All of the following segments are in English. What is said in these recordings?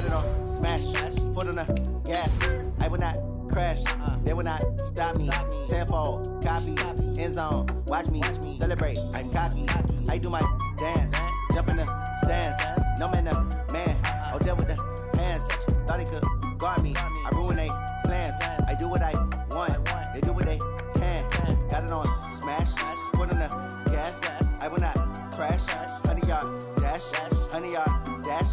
Got it on smash, foot on the gas. I will not crash, they will not stop me. Tenfold, copy, end zone, watch me celebrate. I'm cocky, I do my dance, jump in the stands. No man, the man, oh there with the hands. Thought he could guard me, I ruin they plans. I do what I want, they do what they can. Got it on smash, foot on the gas. I will not crash, 100-yard dash, 100-yard dash,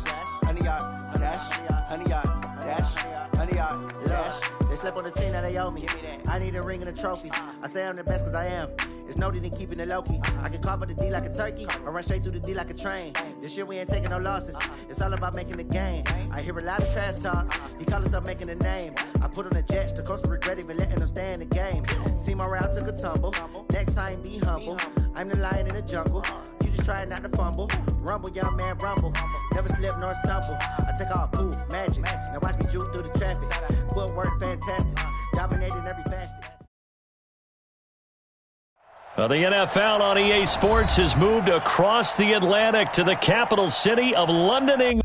100-yard dash, 100-yard dash, 100-yard dash. They slept on the team that they owe me. I need a ring and a trophy. I say I'm the best cause I am. It's noted in keeping it low-key. I can carve up the D like a turkey or run straight through the D like a train. This year we ain't taking no losses. It's all about making the game. I hear a lot of trash talk. He call us up making a name. I put on the Jets. The coach will regret even letting them stay in the game. Team morale took a tumble. Next time be humble. I'm the lion in the jungle. You just trying not to fumble. Rumble, young man, rumble. Never slip nor stumble. I take off, poof, magic. Now watch me juke through the traffic. Footwork fantastic. Dominating every facet. Well, the NFL on EA Sports has moved across the Atlantic to the capital city of London, England.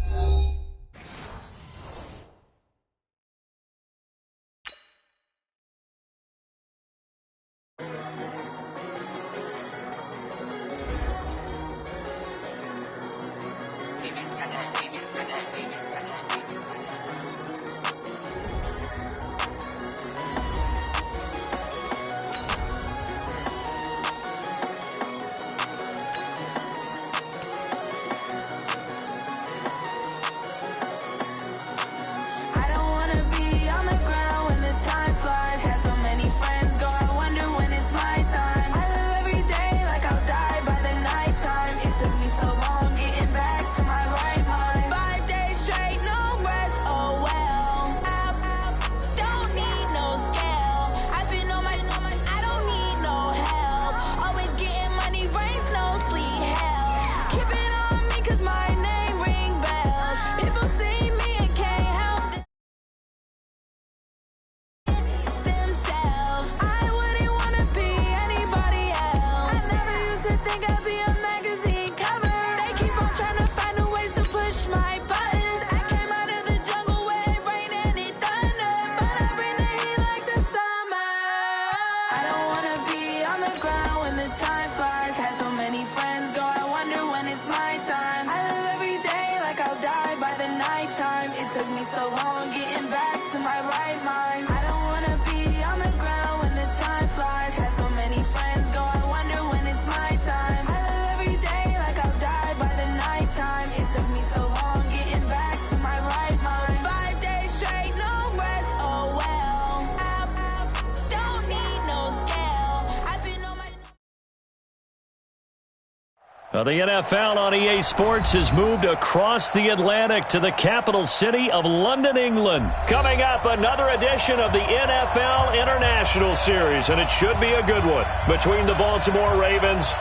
Well, the NFL on EA Sports has moved across the Atlantic to the capital city of London, England. Coming up, another edition of the NFL International Series, and it should be a good one between the Baltimore Ravens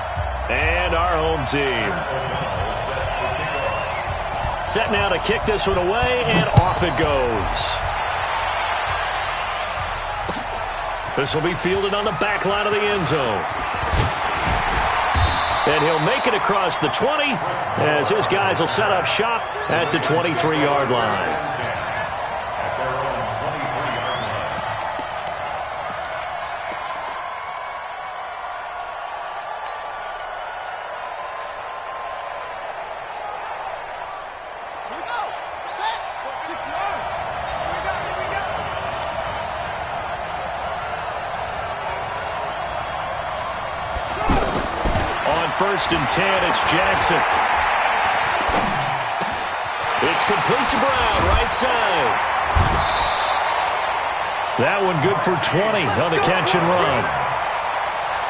and our home team. Set now to kick this one away, and off it goes. This will be fielded on the back line of the end zone. And he'll make it across the 20 as his guys will set up shop at the 23-yard line. First and 10, it's Jackson. It's complete to Brown, right side. That one good for 20 on the catch and run.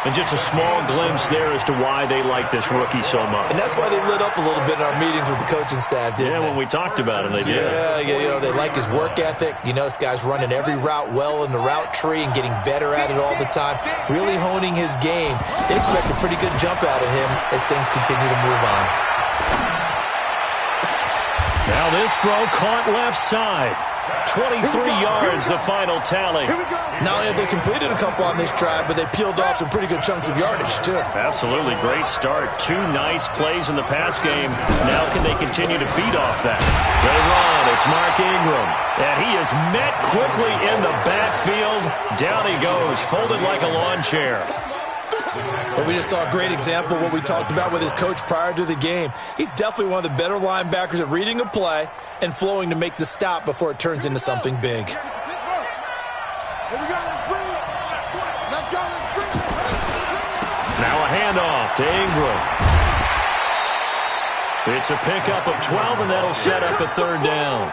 And just a small glimpse there as to why they like this rookie so much. And that's why they lit up a little bit in our meetings with the coaching staff, didn't they? When we talked about him, they did. Yeah, they like his work ethic. This guy's running every route well in the route tree and getting better at it all the time, really honing his game. They expect a pretty good jump out of him as things continue to move on. Now this throw caught left side. 23 yards, the final tally. Not only have they completed a couple on this drive, but they peeled off some pretty good chunks of yardage, too. Absolutely great start. 2 nice plays in the pass game. Now can they continue to feed off that? They run. It's Mark Ingram. And he is met quickly in the backfield. Down he goes, folded like a lawn chair. But we just saw a great example of what we talked about with his coach prior to the game. He's definitely one of the better linebackers at reading a play and flowing to make the stop before it turns into something big. Now a handoff to Ingram. It's a pickup of 12, and that'll set up a third down.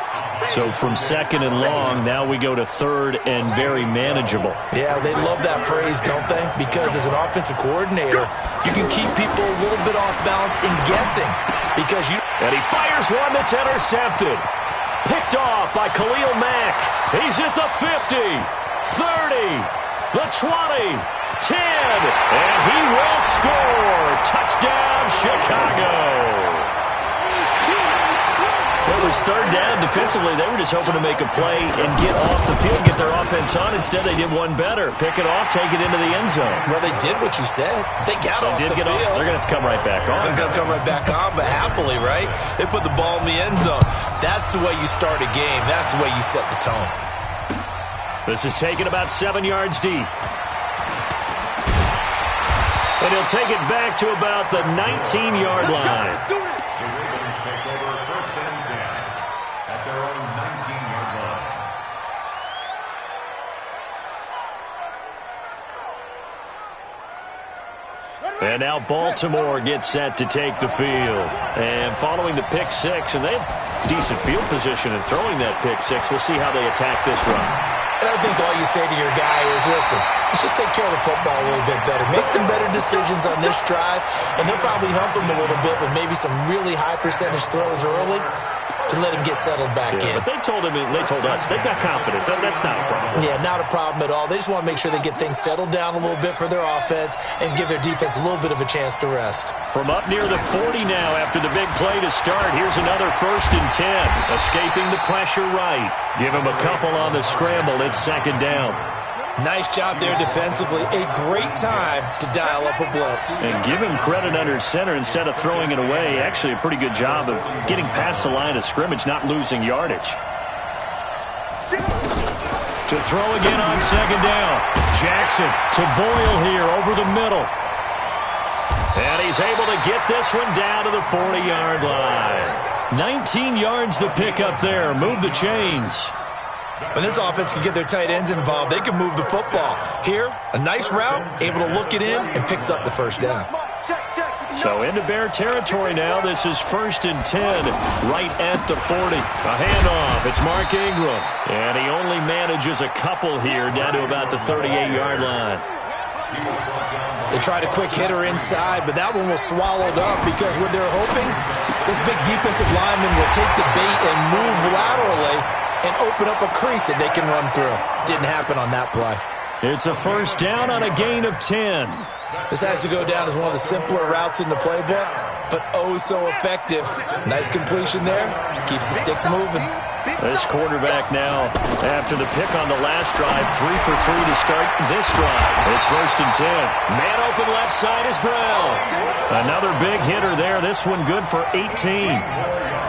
So from second and long, now we go to third and very manageable. Yeah, they love that phrase, don't they? Because as an offensive coordinator, you can keep people a little bit off balance in guessing. And he fires one that's intercepted. Picked off by Khalil Mack. He's at the 50, 30, the 20, 10, and he will score. Touchdown, Chicago. It was third down. Defensively, they were just hoping to make a play and get off the field, get their offense on. Instead, they did one better. Pick it off, take it into the end zone. Well, they did what you said. They got off the field. They're going to have to come right back on. They're going to come right back on, but happily, right? They put the ball in the end zone. That's the way you start a game. That's the way you set the tone. This is taken about 7 yards deep. And he'll take it back to about the 19-yard line. And now Baltimore gets set to take the field. And following the pick six, and they have decent field position in throwing that pick six. We'll see how they attack this run. And I think all you say to your guy is, listen, let's just take care of the football a little bit better. Make some better decisions on this drive, and he'll probably hump him a little bit with maybe some really high percentage throws early to let him get settled back in. But they told us, they've got confidence. That's not a problem. Yeah, not a problem at all. They just want to make sure they get things settled down a little bit for their offense and give their defense a little bit of a chance to rest. From up near the 40 now after the big play to start, here's another 1st and 10. Escaping the pressure right. Give him a couple on the scramble. It's second down. Nice job there defensively. A great time to dial up a blitz. And give him credit under center instead of throwing it away. Actually a pretty good job of getting past the line of scrimmage, not losing yardage. To throw again on second down. Jackson to Boyle here over the middle. And he's able to get this one down to the 40-yard line. 19 yards the pickup there. Move the chains. When this offense can get their tight ends involved, they can move the football. Here, a nice route, able to look it in, and picks up the first down. So into Bear territory now. This is 1st and 10, right at the 40. A handoff. It's Mark Ingram. And he only manages a couple here down to about the 38-yard line. They tried a quick hitter inside, but that one was swallowed up because what they're hoping, this big defensive lineman will take the bait and move laterally and open up a crease that they can run through. Didn't happen on that play. It's a first down on a gain of 10. This has to go down as one of the simpler routes in the playbook, but oh so effective. Nice completion there. Keeps the sticks moving. This quarterback now, after the pick on the last drive, 3 for 3 to start this drive. It's 1st and 10. Man open left side is Brown. Another big hitter there. This one good for 18.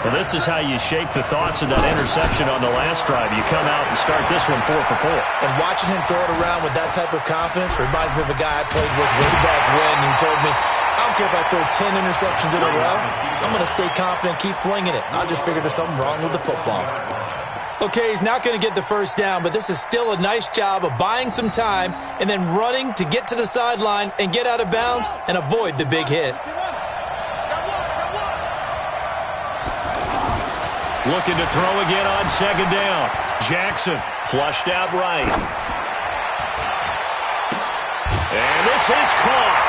Well, this is how you shape the thoughts of that interception on the last drive. You come out and start this one 4 for 4. And watching him throw it around with that type of confidence reminds me of a guy I played with way back when who told me, I don't care if I throw 10 interceptions in a row. I'm going to stay confident, keep flinging it. I just figured there's something wrong with the football. Okay, he's not going to get the first down, but this is still a nice job of buying some time and then running to get to the sideline and get out of bounds and avoid the big hit. Looking to throw again on second down. Jackson flushed out right. And this is caught.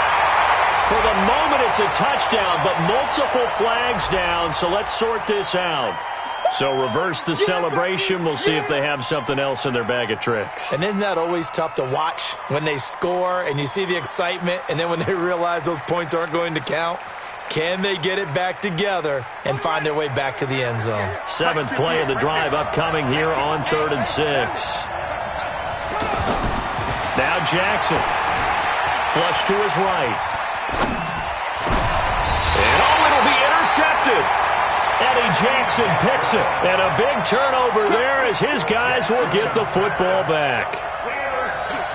For the moment, it's a touchdown, but multiple flags down, so let's sort this out. So reverse the celebration. We'll see if they have something else in their bag of tricks. And isn't that always tough to watch when they score and you see the excitement, and then when they realize those points aren't going to count? Can they get it back together and find their way back to the end zone? 7th play of the drive upcoming here on 3rd and 6. Now Jackson. Flush to his right. And it'll be intercepted. Eddie Jackson picks it. And a big turnover there as his guys will get the football back.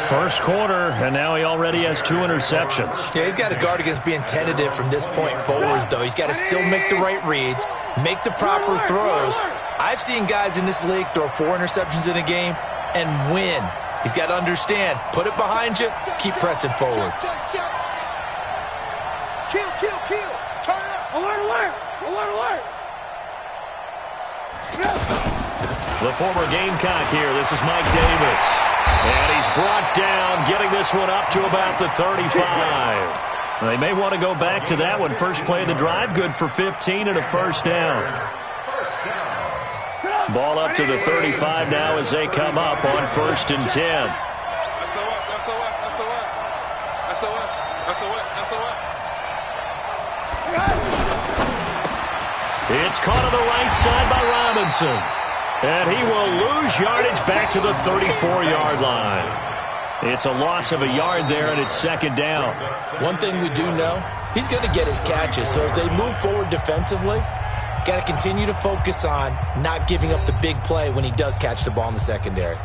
First quarter, and now he already has 2 interceptions. Yeah, he's got to guard against being tentative from this point forward, though. He's got to still make the right reads, make the proper throws. I've seen guys in this league throw 4 interceptions in a game and win. He's got to understand, put it behind you, keep pressing forward. Kill. Turn it up. Alert. The former Gamecock here. This is Mike Davis. And he's brought down, getting this one up to about the 35. They may want to go back to that one. First play of the drive, good for 15 and a first down. Ball up to the 35 now as they come up on 1st and 10. It's caught on the right side by Robinson. And he will lose yardage back to the 34-yard line. It's a loss of a yard there, and it's 2nd down. One thing we do know, he's going to get his catches. So as they move forward defensively, got to continue to focus on not giving up the big play when he does catch the ball in the secondary.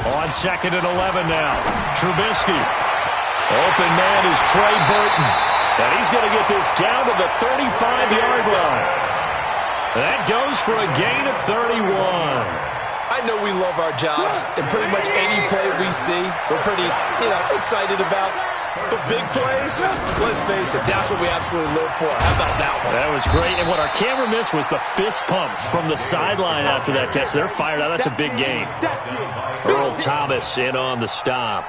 On 2nd and 11 now. Trubisky. Open man is Trey Burton. And he's going to get this down to the 35-yard line. That goes for a gain of 31. I know we love our jobs, and pretty much any play we see, we're pretty, excited about. The big plays, let's face it, that's what we absolutely live for. How about that one? That was great, and what our camera missed was the fist pump from the sideline after that catch. They're fired out. That's a big game. Earl Thomas in on the stop.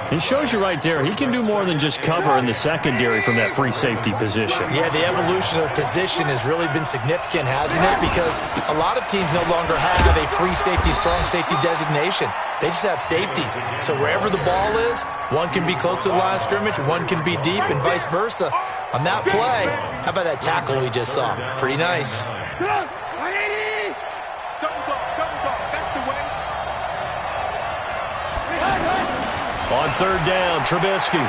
He shows you right there, he can do more than just cover in the secondary from that free safety position. Yeah, the evolution of the position has really been significant, hasn't it? Because a lot of teams no longer have a free safety, strong safety designation. They just have safeties. So wherever the ball is, one can be close to the line of scrimmage, one can be deep, and vice versa. On that play, how about that tackle we just saw? Pretty nice. On 3rd down, Trubisky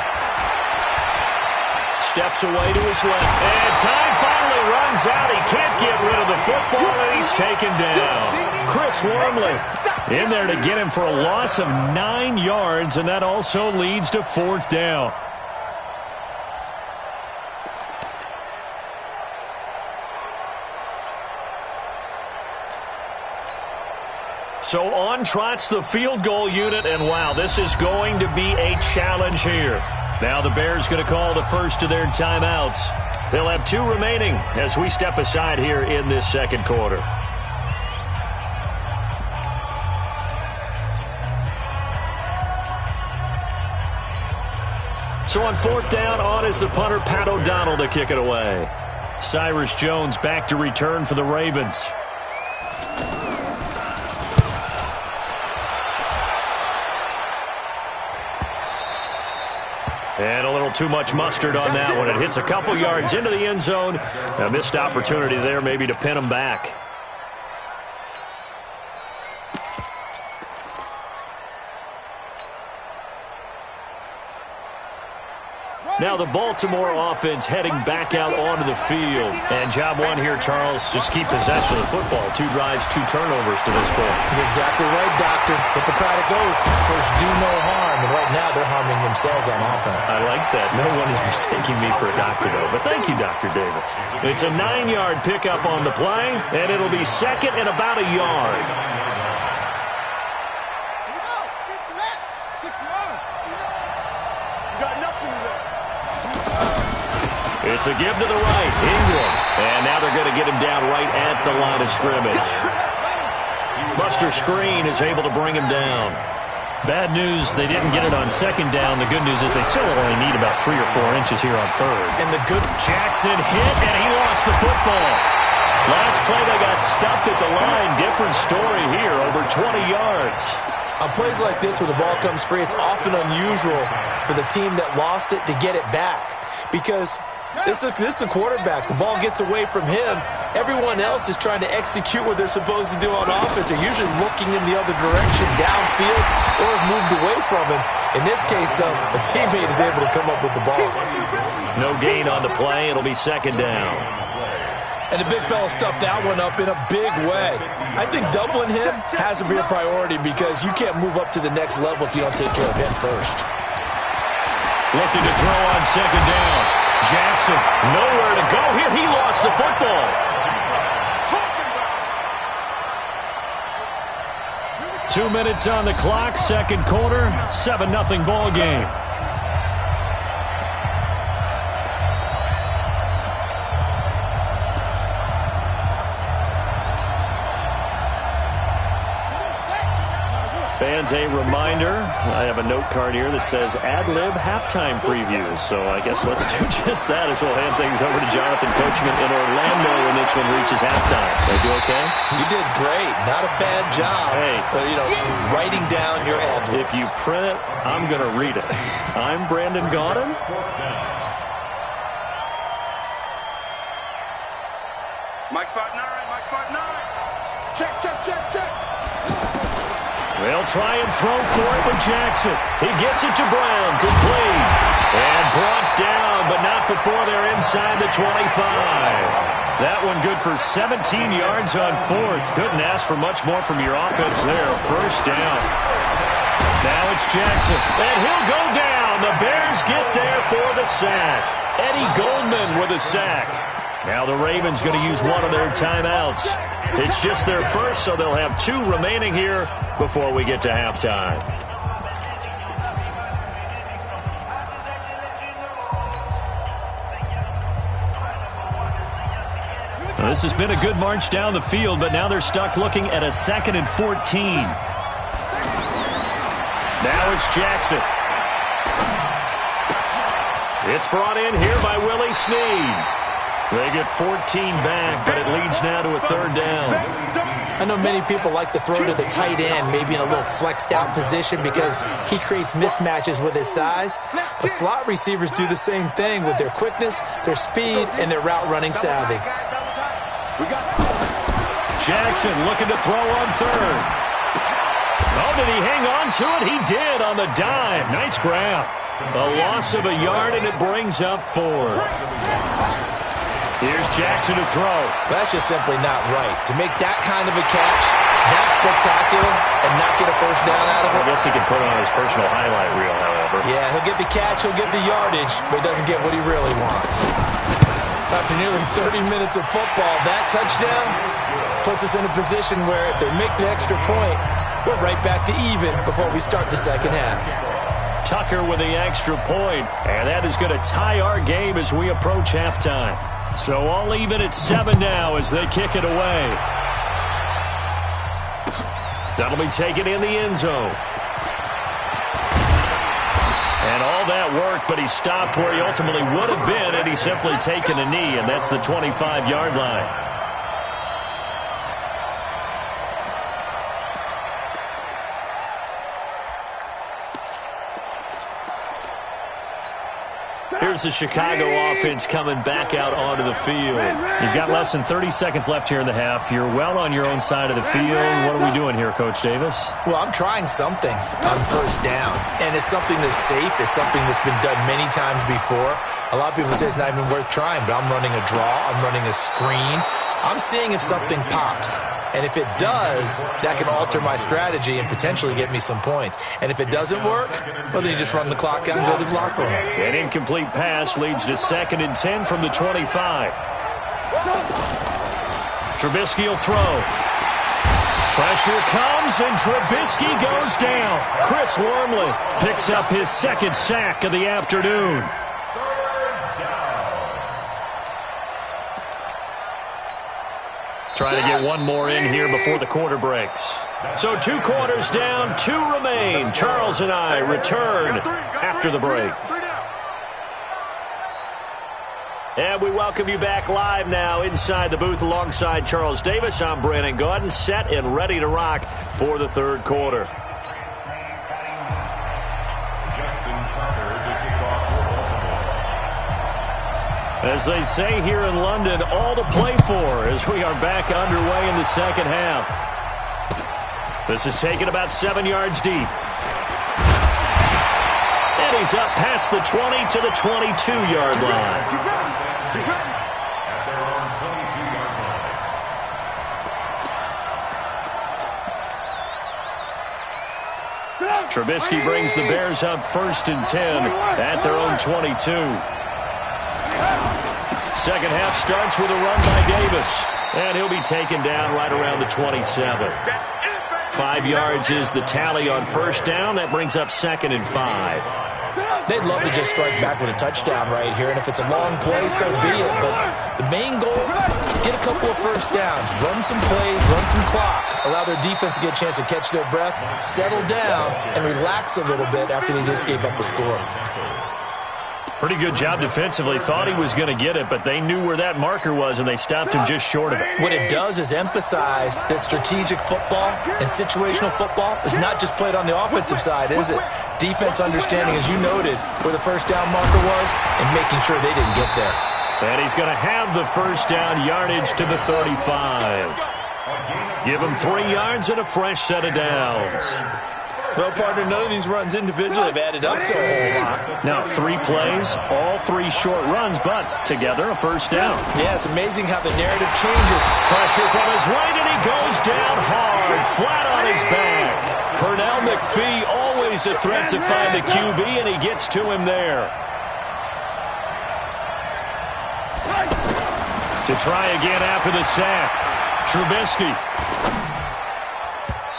steps away to his left. And time finally runs out. He can't get rid of the football, and he's taken down. Chris Wormley in there to get him for a loss of 9 yards, and that also leads to 4th down. So on trots the field goal unit, and wow, this is going to be a challenge here. Now the Bears going to call the first of their timeouts. They'll have 2 remaining as we step aside here in this 2nd quarter. So on 4th down, on is the punter, Pat O'Donnell, to kick it away. Cyrus Jones back to return for the Ravens. And a little too much mustard on that one. It hits a couple yards into the end zone. A missed opportunity there maybe to pin them back. Now the Baltimore offense heading back out onto the field. And job one here, Charles, just keep possession of the football. 2 drives, 2 turnovers to this point. You're exactly right, Doctor. Hippocratic oath. First, do no harm. And right now, they're harming themselves on offense. I like that. No one is mistaking me for a doctor, though. But thank you, Dr. Davis. It's a 9-yard pickup on the play, and it'll be 2nd and about a yard. It's a give to the right, Ingram. And now they're going to get him down right at the line of scrimmage. Buster Screen is able to bring him down. Bad news, they didn't get it on second down. The good news is they still only need about 3 or 4 inches here on third. And the good Jackson hit, and he lost the football. Last play, they got stuffed at the line. Different story here, over 20 yards. On plays like this where the ball comes free, it's often unusual for the team that lost it to get it back. Because this is the quarterback. The ball gets away from him. Everyone else is trying to execute what they're supposed to do on offense. They're usually looking in the other direction, downfield, or have moved away from him. In this case, though, a teammate is able to come up with the ball. No gain on the play. It'll be second down. And the big fella stuffed that one up in a big way. I think doubling him has to be a priority because you can't move up to the next level if you don't take care of him first. Looking to throw on second down. Jackson, nowhere to go here. He lost the football. 2 minutes on the clock, second quarter, 7-0 ball game. Fans, a reminder, I have a note card here that says ad-lib halftime previews. So I guess let's do just that as we'll hand things over to Jonathan Coachman in Orlando when this one reaches halftime. Did I do okay? You did great. Not a bad job. Hey. But, writing down your ad-libs. If you print it, I'm going to read it. I'm Brandon Gaudin. Mike spot 9, Mike spot 9. Check, check, check, check. They'll try and throw for it with Jackson. He gets it to Brown. Complete. And brought down, but not before they're inside the 25. That one good for 17 yards on fourth. Couldn't ask for much more from your offense there. First down. Now it's Jackson. And he'll go down. The Bears get there for the sack. Eddie Goldman with a sack. Now the Ravens going to use one of their timeouts. It's just their first, so they'll have 2 remaining here before we get to halftime. Now, this has been a good march down the field, but now they're stuck looking at a 2nd and 14. Now it's Jackson. It's brought in here by Willie Snead. They get 14 back, but it leads now to a 3rd down. I know many people like to throw to the tight end, maybe in a little flexed out position because he creates mismatches with his size. But slot receivers do the same thing with their quickness, their speed, and their route running savvy. Jackson looking to throw on 3rd. Oh, did he hang on to it? He did on the dive. Nice grab. A loss of a yard, and it brings up 4th. Here's Jackson to throw. That's just simply not right. To make that kind of a catch, that spectacular, and not get a first down out of it. I guess he can put on his personal highlight reel, however. Yeah, he'll get the catch, he'll get the yardage, but he doesn't get what he really wants. After nearly 30 minutes of football, that touchdown puts us in a position where if they make the extra point, we're right back to even before we start the second half. Tucker with the extra point, and that is going to tie our game as we approach halftime. So all even at 7 now as they kick it away. That'll be taken in the end zone. And all that work, but he stopped where he ultimately would have been, and he's simply taken a knee, and that's the 25-yard line. Here's the Chicago offense coming back out onto the field. You've got less than 30 seconds left here in the half. You're well on your own side of the field. What are we doing here, Coach Davis? Well, I'm trying something on first down, and it's something that's safe. It's something that's been done many times before. A lot of people say it's not even worth trying, but I'm running a draw. I'm running a screen. I'm seeing if something pops. And if it does, that can alter my strategy and potentially get me some points. And if it doesn't work, well, then you just run the clock out and go to the locker room. An incomplete pass leads to 2nd and 10 from the 25. Trubisky will throw. Pressure comes, and Trubisky goes down. Chris Wormley picks up his 2nd sack of the afternoon. Try to get one more in here before the quarter breaks. So 2 quarters down, 2 remain. Charles and I return after the break. And we welcome you back live now inside the booth alongside Charles Davis. I'm Brandon Gaudin, set and ready to rock for the third quarter. As they say here in London, all to play for as we are back underway in the second half. This is taken about 7 yards deep. And he's up past the 20 to the 22-yard line. Trubisky brings the Bears up 1st and 10 at their own 22. Second half starts with a run by Davis, and he'll be taken down right around the 27. 5 yards is the tally on first down. That brings up 2nd and 5. They'd love to just strike back with a touchdown right here, and if it's a long play, so be it. But the main goal, get a couple of first downs, run some plays, run some clock, allow their defense to get a chance to catch their breath, settle down, and relax a little bit after they just gave up a score. Pretty good job defensively. Thought he was going to get it, but they knew where that marker was, and they stopped him just short of it. What it does is emphasize that strategic football and situational football is not just played on the offensive side, is it? Defense understanding, as you noted, where the first down marker was and making sure they didn't get there. And he's going to have the first down yardage to the 35. Give him 3 yards and a fresh set of downs. Well, partner, none of these runs individually have added up to a whole lot. Now, 3 plays, all 3 short runs, but together a first down. Yeah, it's amazing how the narrative changes. Pressure from his right, and he goes down hard, flat on his back. Pernell McPhee, always a threat to find the QB, and he gets to him there. To try again after the sack, Trubisky.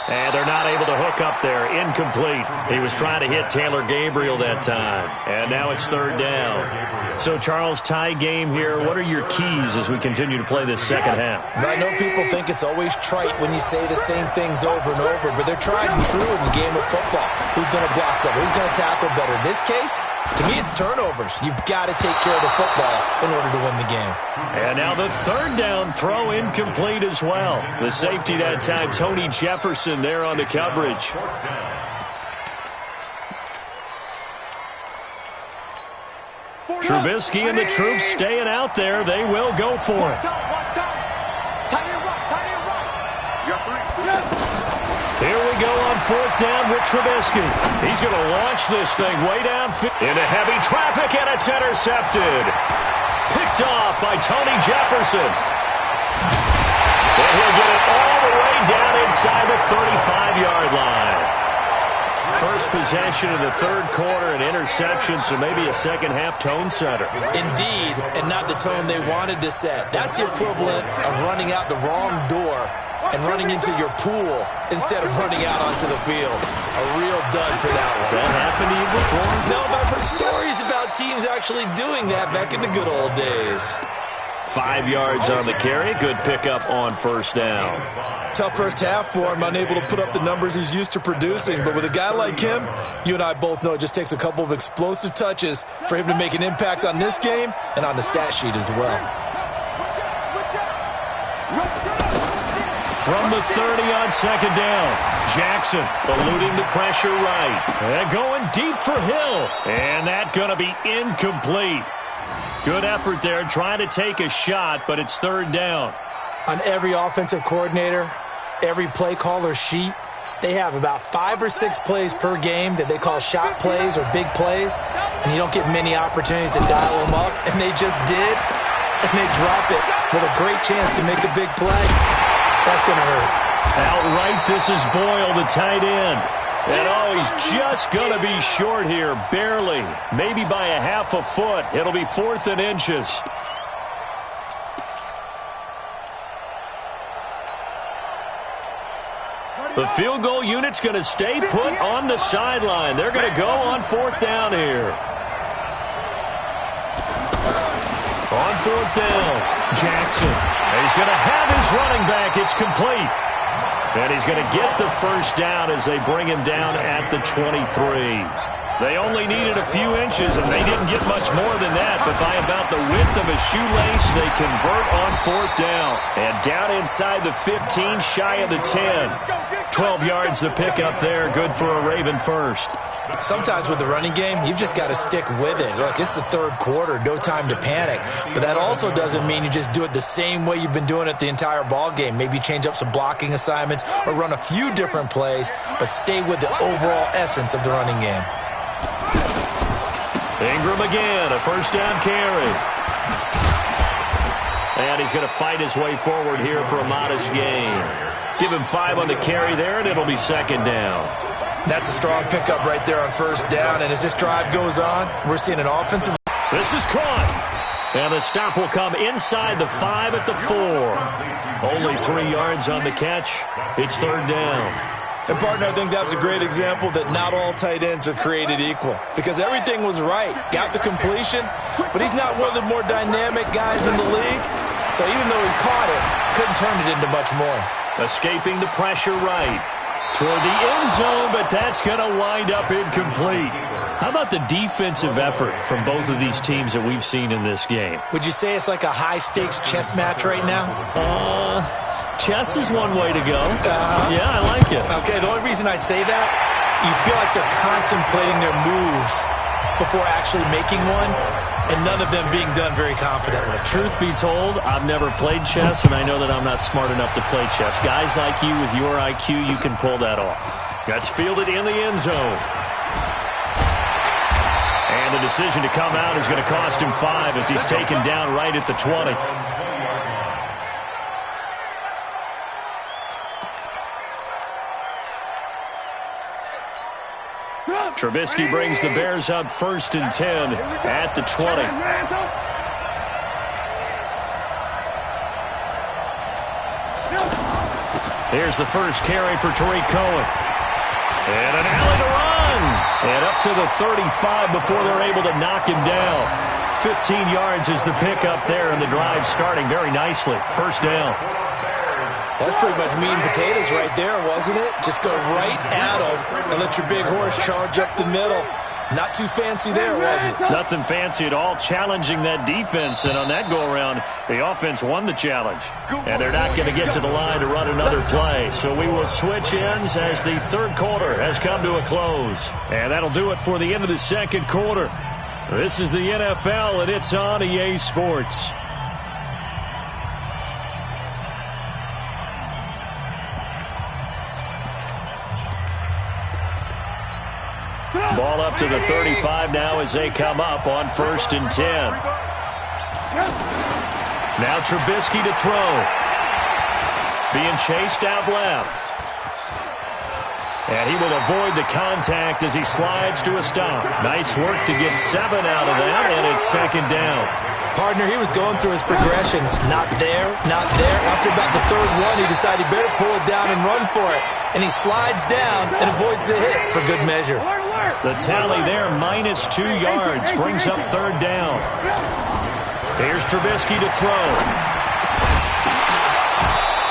And they're not able to hook up there. Incomplete. He was trying to hit Taylor Gabriel that time. And now it's 3rd down. So, Charles, tie game here. What are your keys as we continue to play this second half? I know people think it's always trite when you say the same things over and over, but they're tried and true in the game of football. Who's going to block better? Who's going to tackle better? In this case, to me, it's turnovers. You've got to take care of the football in order to win the game. And now the 3rd down throw incomplete as well. The safety that time, Tony Jefferson, there on the coverage. Trubisky and the troops staying out there. They will go for it. Here we go on 4th down with Trubisky. He's going to launch this thing way downfield into heavy traffic, and it's intercepted. Picked off by Tony Jefferson. And he'll get it all the way down inside the 35-yard line. First possession of the 3rd quarter, an interception, so maybe a second-half tone setter. Indeed, and not the tone they wanted to set. That's the equivalent of running out the wrong door and running into your pool instead of running out onto the field. A real dud for that one. Has that happened to you before? No, but I've heard stories about teams actually doing that back in the good old days. 5 yards on the carry. Good pickup on first down. Tough first half for him, unable to put up the numbers he's used to producing. But with a guy like him, you and I both know it just takes a couple of explosive touches for him to make an impact on this game and on the stat sheet as well. From the 30 on 2nd down, Jackson eluding the pressure right. And going deep for Hill. And that going to be incomplete. Good effort there, trying to take a shot, but it's 3rd down. On every offensive coordinator, every play caller sheet, they have about 5 or 6 plays per game that they call shot plays or big plays, and you don't get many opportunities to dial them up, and they just did, and they drop it with a great chance to make a big play. That's going to hurt. Outright, this is Boyle, the tight end. And oh, he's just going to be short here, barely. Maybe by a half a foot. It'll be 4th and inches. The field goal unit's going to stay put on the sideline. They're going to go on 4th down here. On 4th down, Jackson. He's going to have his running back. It's complete. And he's going to get the first down as they bring him down at the 23. They only needed a few inches, and they didn't get much more than that. But by about the width of a shoelace, they convert on 4th down. And down inside the 15, shy of the 10. 12 yards the pickup there. Good for a Raven first. Sometimes with the running game, you've just got to stick with it. Look, it's the 3rd quarter, no time to panic. But that also doesn't mean you just do it the same way you've been doing it the entire ball game. Maybe change up some blocking assignments or run a few different plays, but stay with the overall essence of the running game. Ingram again, a first down carry. And he's going to fight his way forward here for a modest gain. Give him 5 on the carry there, and it'll be 2nd down. That's a strong pickup right there on 1st down. And as this drive goes on, we're seeing an offensive. This is caught. And the stop will come inside the 5 at the 4. Only 3 yards on the catch. It's 3rd down. And, partner, I think that's a great example that not all tight ends are created equal. Because everything was right. Got the completion, but he's not one of the more dynamic guys in the league. So even though he caught it, couldn't turn it into much more. Escaping the pressure right. Toward the end zone, but that's going to wind up incomplete. How about the defensive effort from both of these teams that we've seen in this game? Would you say it's like a high-stakes chess match right now? Chess is one way to go. Yeah, I like it. Okay, the only reason I say that, you feel like they're contemplating their moves before actually making one, and none of them being done very confidently. Truth be told, I've never played chess, and I know that I'm not smart enough to play chess. Guys like you with your IQ, you can pull that off. That's fielded in the end zone. And the decision to come out is going to cost him 5 as he's taken down right at the 20. Trubisky brings the Bears up 1st and 10 at the 20. Here's the first carry for Tariq Cohen. And an alley to run. And up to the 35 before they're able to knock him down. 15 yards is the pickup there, and the drive starting very nicely. 1st down. That's pretty much meat and potatoes right there, wasn't it? Just go right at them and let your big horse charge up the middle. Not too fancy there, was it? Nothing fancy at all, challenging that defense. And on that go-around, the offense won the challenge. And they're not going to get to the line to run another play. So we will switch ends as the 3rd quarter has come to a close. And that'll do it for the end of the 2nd quarter. This is the NFL, and it's on EA Sports. Ball up to the 35 now as they come up on 1st and 10. Now Trubisky to throw. Being chased out left. And he will avoid the contact as he slides to a stop. Nice work to get 7 out of that, and it's 2nd down. Partner, he was going through his progressions. Not there, not there. After about the 3rd one, he decided he better pull it down and run for it. And he slides down and avoids the hit for good measure. The tally there, minus 2 yards, brings up 3rd down. Here's Trubisky to throw.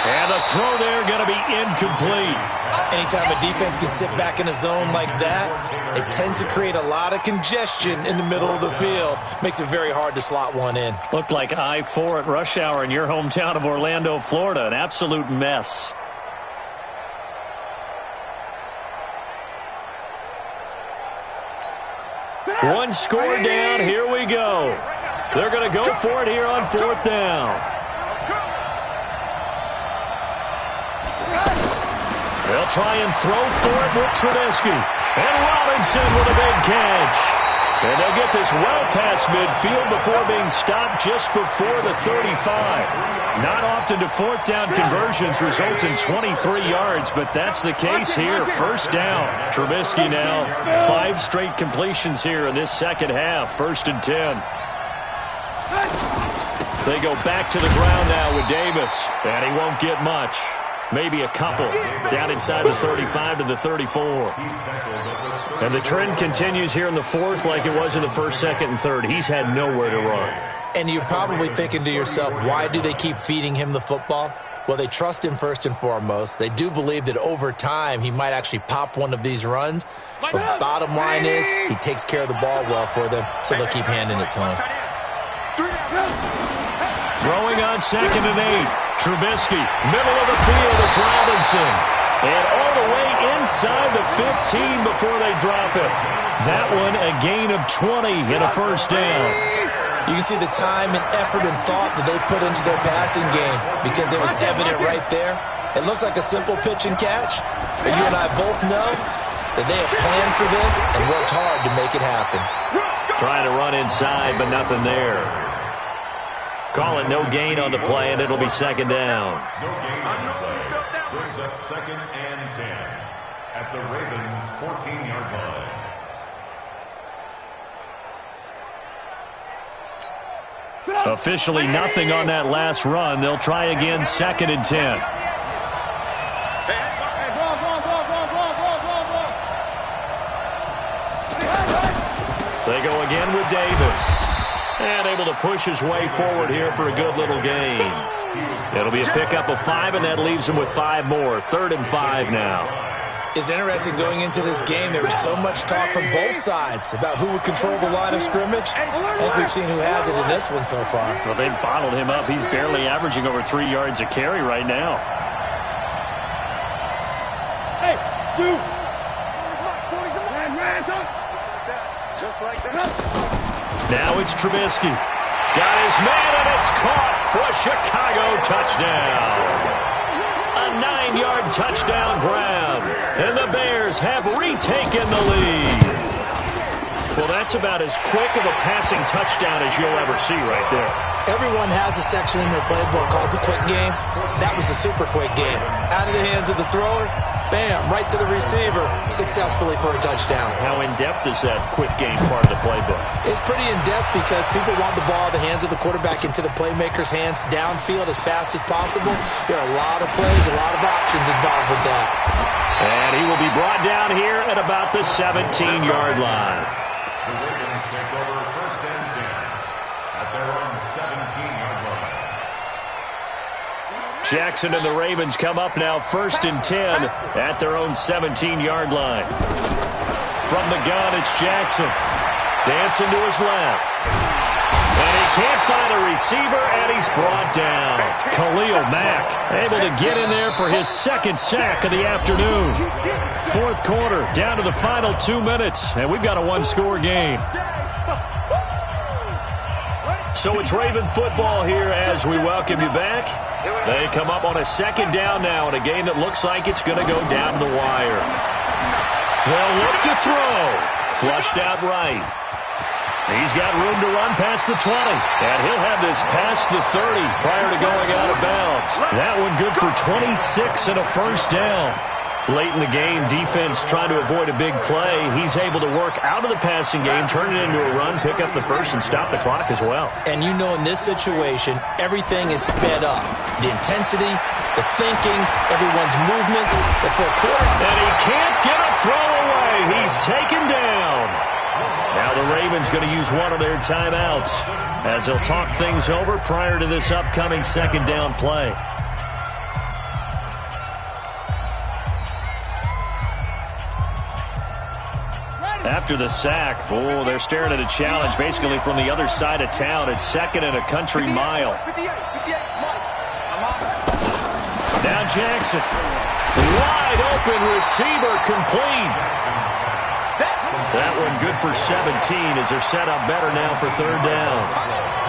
And the throw there going to be incomplete. Anytime a defense can sit back in a zone like that, it tends to create a lot of congestion in the middle of the field. Makes it very hard to slot one in. Looked like I-4 at rush hour in your hometown of Orlando, Florida. An absolute mess. One score down. Here we go. They're going to go for it here on 4th down. They'll try and throw for it with Trubisky. And Robinson with a big catch. And they'll get this well past midfield before being stopped just before the 35. Not often do 4th down conversions result in 23 yards, but that's the case here. 1st down. Trubisky now 5 straight completions here in this 2nd half. 1st and 10. They go back to the ground now with Davis, and he won't get much. Maybe a couple down inside the 35 to the 34. And the trend continues here in the 4th like it was in the 1st, 2nd, and 3rd. He's had nowhere to run. And you're probably thinking to yourself, why do they keep feeding him the football? Well, they trust him first and foremost. They do believe that over time he might actually pop one of these runs. But bottom line is he takes care of the ball well for them, so they'll keep handing it to him. Throwing on 2nd and 8. Trubisky, middle of the field, it's Robinson. And all the way inside the 15 before they drop it. That one a gain of 20 and a first down. You can see the time and effort and thought that they put into their passing game because it was evident right there. It looks like a simple pitch and catch, but you and I both know that they have planned for this and worked hard to make it happen. Trying to run inside, but nothing there. Call it no gain on the play, and it'll be 2nd down. No gain on the play. Brings up 2nd and 10 at the Ravens' 14-yard line. Officially nothing on that last run. They'll try again, 2nd and 10. They go again with Davis. And able to push his way forward here for a good little gain. It'll be a pickup of 5, and that leaves him with 5 more. 3rd and 5 now. It's interesting going into this game. There was so much talk from both sides about who would control the line of scrimmage. I think we've seen who has it in this one so far. Well, they've bottled him up. He's barely averaging over 3 yards a carry right now. Hey, shoot! Just like that. Now it's Trubisky. Got his man, and it's caught for a Chicago touchdown. A 9-yard touchdown grab, and the Bears have retaken the lead. Well, that's about as quick of a passing touchdown as you'll ever see right there. Everyone has a section in their playbook called the quick game. That was a super quick game. Out of the hands of the thrower, bam, right to the receiver, successfully for a touchdown. How in-depth is that quick game part of the playbook? It's pretty in-depth because people want the ball in the hands of the quarterback into the playmaker's hands downfield as fast as possible. There are a lot of plays, a lot of options involved with that. And he will be brought down here at about the 17-yard line. The Ravens take over 1st and 10 at their own 17-yard line. Jackson and the Ravens come up now 1st and 10 at their own 17-yard line. From the gun, it's Jackson. Dancing to his left. And he can't find a receiver, and he's brought down. Khalil Mack able to get in there for his 2nd sack of the afternoon. 4th quarter, down to the final 2 minutes, and we've got a 1-score game. So it's Raven football here as we welcome you back. They come up on a 2nd down now in a game that looks like it's going to go down the wire. They'll look to throw. Flushed out right. He's got room to run past the 20. And he'll have this past the 30 prior to going out of bounds. That one good for 26 and a first down. Late in the game, defense trying to avoid a big play. He's able to work out of the passing game, turn it into a run, pick up the first, and stop the clock as well. And you know in this situation, everything is sped up. The intensity, the thinking, everyone's movements, the full quarter. And he can't get a throw away. He's taken down. Now the Ravens going to use one of their timeouts as they'll talk things over prior to this upcoming 2nd down play. After the sack, they're staring at a challenge basically from the other side of town. It's 2nd and a country mile. Now Jackson. Wide open receiver complete. That one good for 17 as they're set up better now for 3rd down.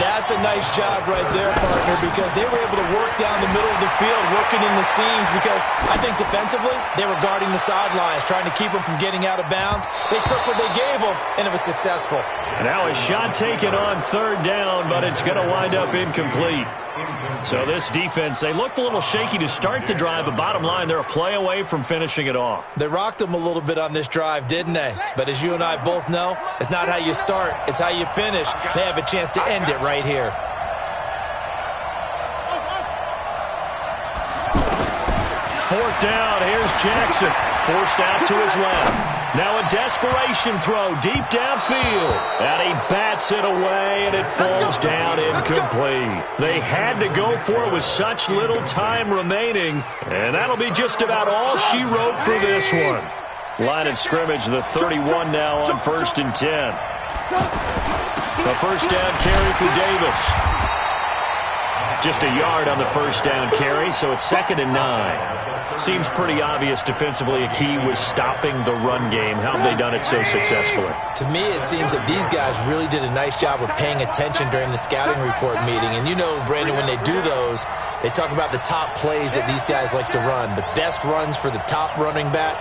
That's a nice job right there, partner, because they were able to work down the middle of the field, working in the seams, because I think defensively they were guarding the sidelines, trying to keep them from getting out of bounds. They took what they gave them, and it was successful. And now a shot taken on 3rd down, but it's going to wind up incomplete. So this defense, they looked a little shaky to start the drive, but bottom line, they're a play away from finishing it off. They rocked them a little bit on this drive, didn't they? But as you and I both know, it's not how you start, it's how you finish. They have a chance to end it right here. fourth down. Here's Jackson, forced out to his left. Now a desperation throw deep downfield. And he bats it away, and it falls down incomplete. They had to go for it with such little time remaining. And that'll be just about all she wrote for this one. Line of scrimmage, the 31 now on 1st and 10. The first down carry for Davis. Just a yard on the first down carry, so it's 2nd and 9. Seems pretty obvious defensively a key was stopping the run game. How have they done it so successfully? To me, it seems that these guys really did a nice job of paying attention during the scouting report meeting. And you know, Brandon, when they do those, they talk about the top plays that these guys like to run. The best runs for the top running back,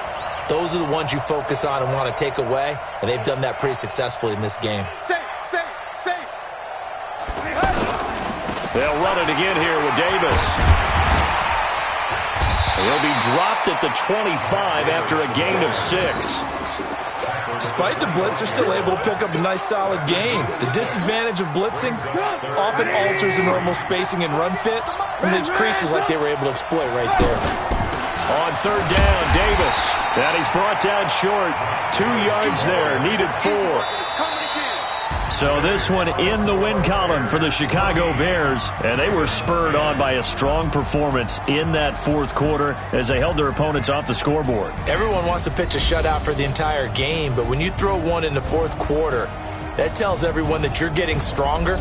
those are the ones you focus on and want to take away. And they've done that pretty successfully in this game. They'll run it again here with Davis. He'll be dropped at the 25 after a gain of 6. Despite the blitz, they're still able to pick up a nice, solid gain. The disadvantage of blitzing often alters the normal spacing and run fits and leaves creases like they were able to exploit right there. On 3rd down, Davis. And he's brought down short. 2 yards there, needed 4. So this one in the win column for the Chicago Bears, and they were spurred on by a strong performance in that 4th quarter as they held their opponents off the scoreboard. Everyone wants to pitch a shutout for the entire game, but when you throw one in the 4th quarter, that tells everyone that you're getting stronger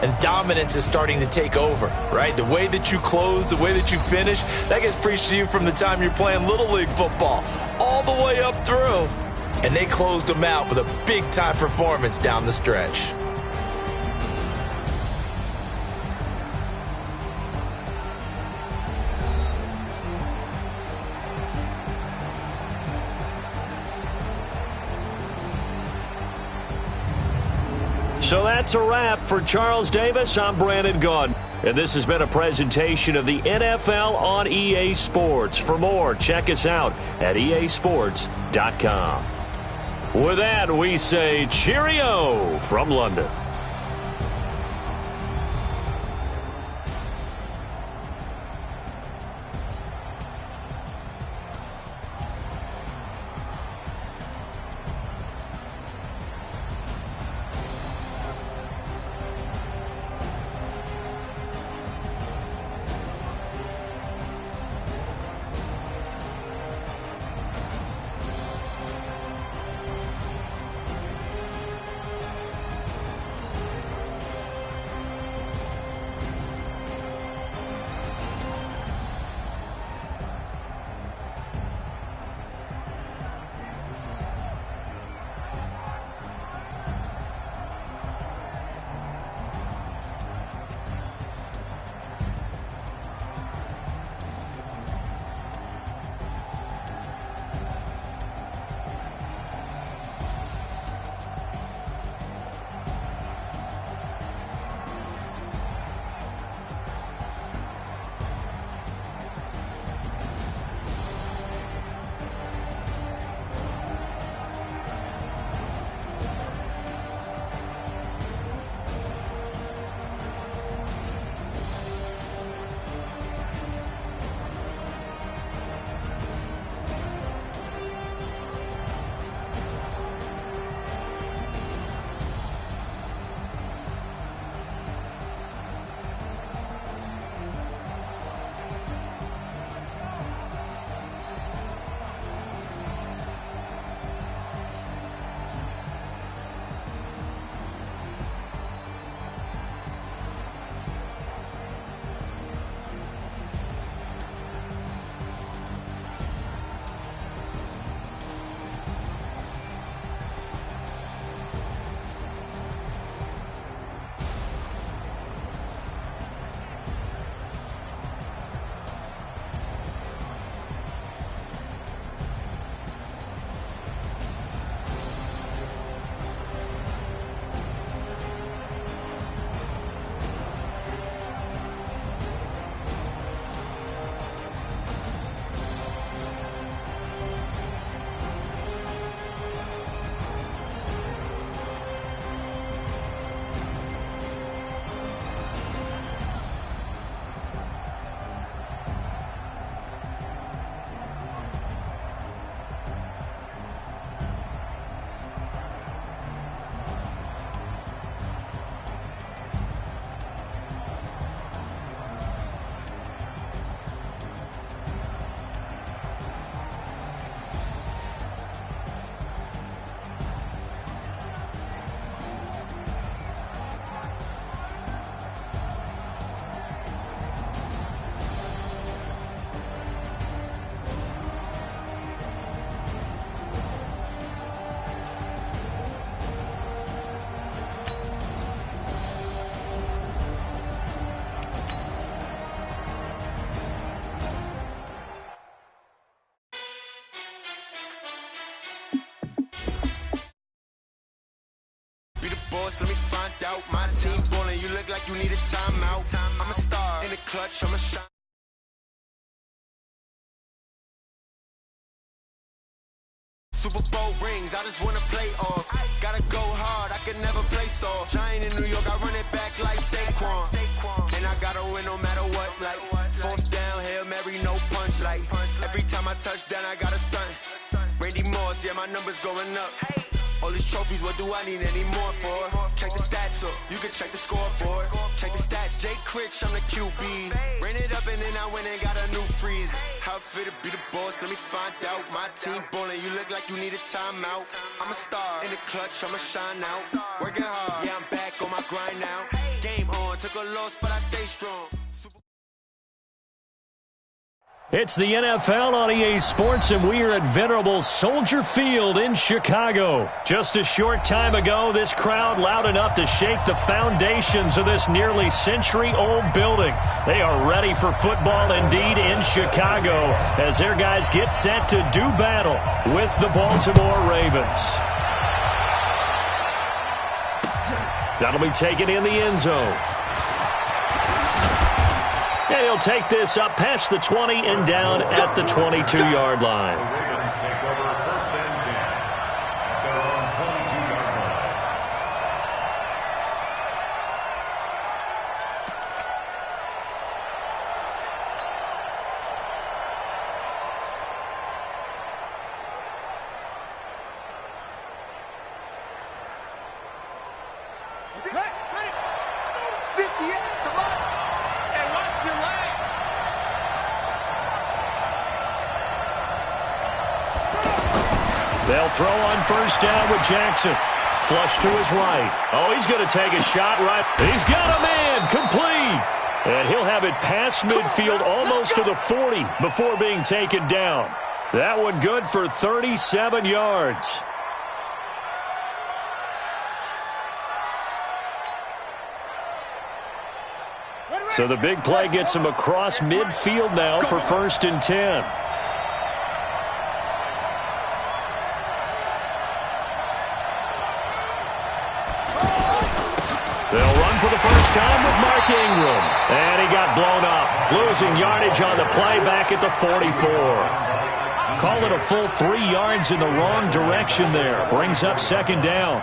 and dominance is starting to take over, right? The way that you close, the way that you finish, that gets preached to you from the time you're playing Little League football all the way up through. And they closed them out with a big-time performance down the stretch. So that's a wrap for Charles Davis. I'm Brandon Gaudin. And this has been a presentation of the NFL on EA Sports. For more, check us out at easports.com. With that, we say cheerio from London. boss, let me find out. My team ballin', you look like you need a timeout. I'm a star in the clutch, I'm a shot. Super Bowl rings, I just wanna play off. Gotta go hard, I can never play soft. Giant in New York, I run it back like Saquon. And I gotta win no matter what, like fourth down, Hail Mary, no punch. Like every time I touch down, I gotta stunt. Randy Moss, yeah, my number's going up. All these trophies, what do I need any more for? Check the stats up, you can check the scoreboard. Check the stats, Jay Critch, I'm the QB. Ran it up and then I went and got a new freeze. How it feel to be the boss, let me find out. My team ballin', you look like you need a timeout. I'm a star in the clutch, I'ma shine out. Working hard, yeah, I'm back on my grind now. Game on, took a loss, but I stay strong. It's the NFL on EA Sports, and we are at venerable Soldier Field in Chicago. Just a short time ago, this crowd loud enough to shake the foundations of this nearly century-old building. They are ready for football indeed in Chicago as their guys get set to do battle with the Baltimore Ravens. That'll be taken in the end zone. And he'll take this up past the 20 and down at the 22-yard line. The Ravens take over first and 10 at their own 22-yard line. They'll throw on first down with Jackson. Flush to his right. Oh, he's going to take a shot right. He's got a man complete. And he'll have it past midfield almost to the 40 before being taken down. That one good for 37 yards. So the big play gets him across midfield now for first and 10. They'll run for the first time with Mark Ingram. And he got blown up. Losing yardage on the play back at the 44. Call it a full 3 yards in the wrong direction there. Brings up second down.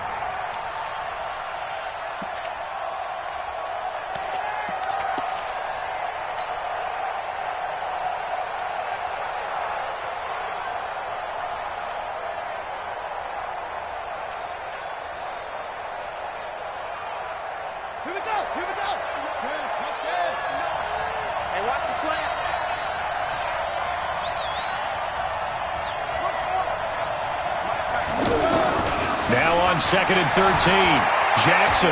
Now on second and 13, Jackson.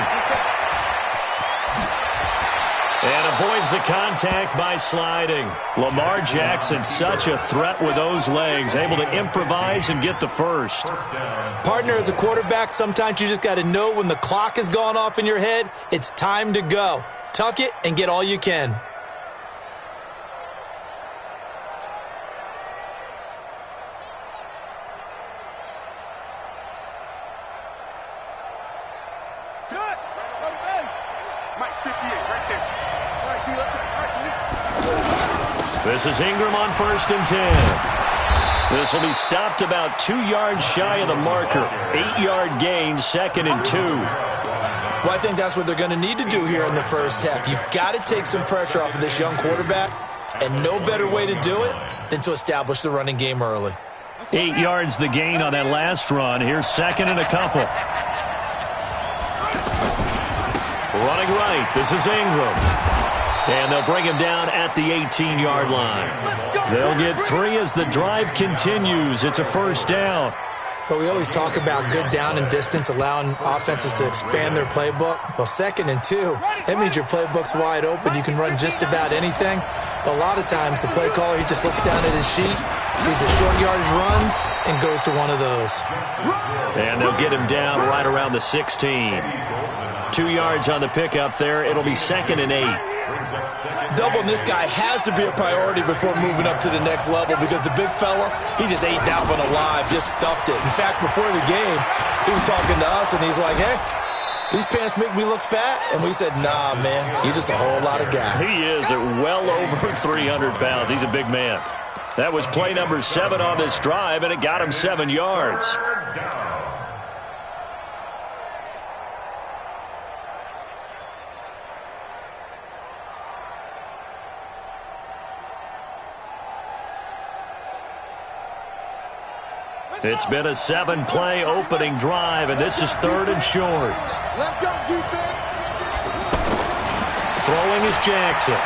And avoids the contact by sliding. Lamar Jackson, such a threat with those legs, able to improvise and get the first. Partner, as a quarterback, sometimes you just got to know when the clock has gone off in your head, it's time to go. Tuck it and get all you can. This is Ingram on first and 10. This will be stopped about 2 yards shy of the marker. 8-yard gain, second and 2. Well, I think that's what they're going to need to do here in the first half. You've got to take some pressure off of this young quarterback, and no better way to do it than to establish the running game early. 8 yards the gain on that last run. Here's second and a couple. Running right, this is Ingram. And they'll bring him down at the 18-yard line. They'll get 3 as the drive continues. It's a first down. But we always talk about good down and distance, allowing offenses to expand their playbook. Well, second and 2, that means your playbook's wide open. You can run just about anything. But a lot of times, the play caller, he just looks down at his sheet, sees the short yardage runs, and goes to one of those. And they'll get him down right around the 16. 2 yards on the pickup there. It'll be second and 8. Doubling this guy has to be a priority before moving up to the next level because the big fella, he just ate that one alive, just stuffed it. In fact, before the game, he was talking to us, and he's like, hey, these pants make me look fat? And we said, nah, man, you're just a whole lot of guy. He is at well over 300 pounds. He's a big man. That was play number 7 on this drive, and it got him 7 yards. It's been a 7-play opening drive, and this is 3rd and short. Let's go, defense. Throwing is Jackson.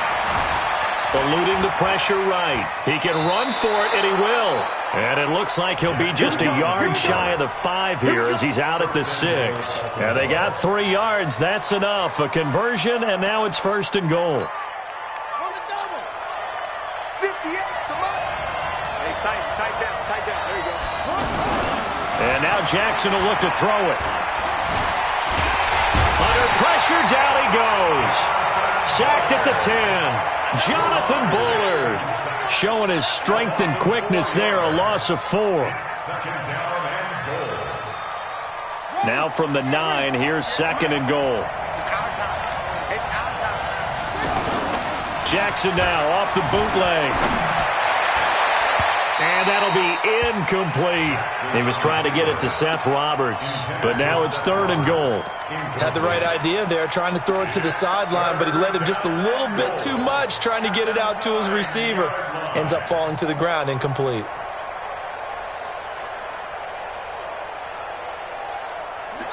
Eluding the pressure right. He can run for it, and he will. And it looks like he'll be just a yard shy of the 5 here as he's out at the 6. And they got 3 yards. That's enough. A conversion, and now it's 1st and goal. 58, come on. Hey, tight down. There you go. And now Jackson will look to throw it. Under pressure, down he goes. Sacked at the 10. Jonathan Bullard showing his strength and quickness there, a loss of 4. Now from the 9, here's 2nd and goal. It's our time. Jackson now off the bootleg. And that'll be incomplete. He was trying to get it to Seth Roberts, but now it's 3rd and goal. Had the right idea there, trying to throw it to the sideline, but he led him just a little bit too much, trying to get it out to his receiver. Ends up falling to the ground, incomplete.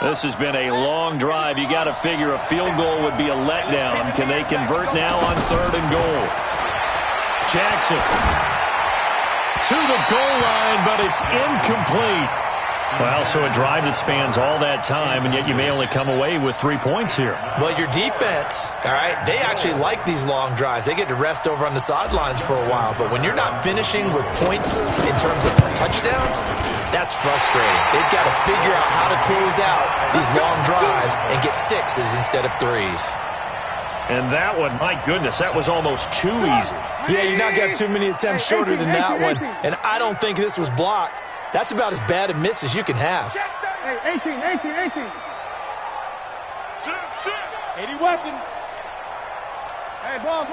This has been a long drive. You got to figure a field goal would be a letdown. Can they convert now on 3rd and goal? Jackson to the goal line, but it's incomplete. Well, so a drive that spans all that time, and yet you may only come away with 3 points here. Well, your defense, all right, they actually like these long drives. They get to rest over on the sidelines for a while, but when you're not finishing with points in terms of touchdowns, that's frustrating. They've got to figure out how to close out these long drives and get 6s instead of 3s. And that one, my goodness, that was almost too easy. Yeah, you're not got too many attempts shorter than that one, and I don't think this was blocked. That's about as bad a miss as you can have. Hey, 18. 80 weapon. Hey, ball.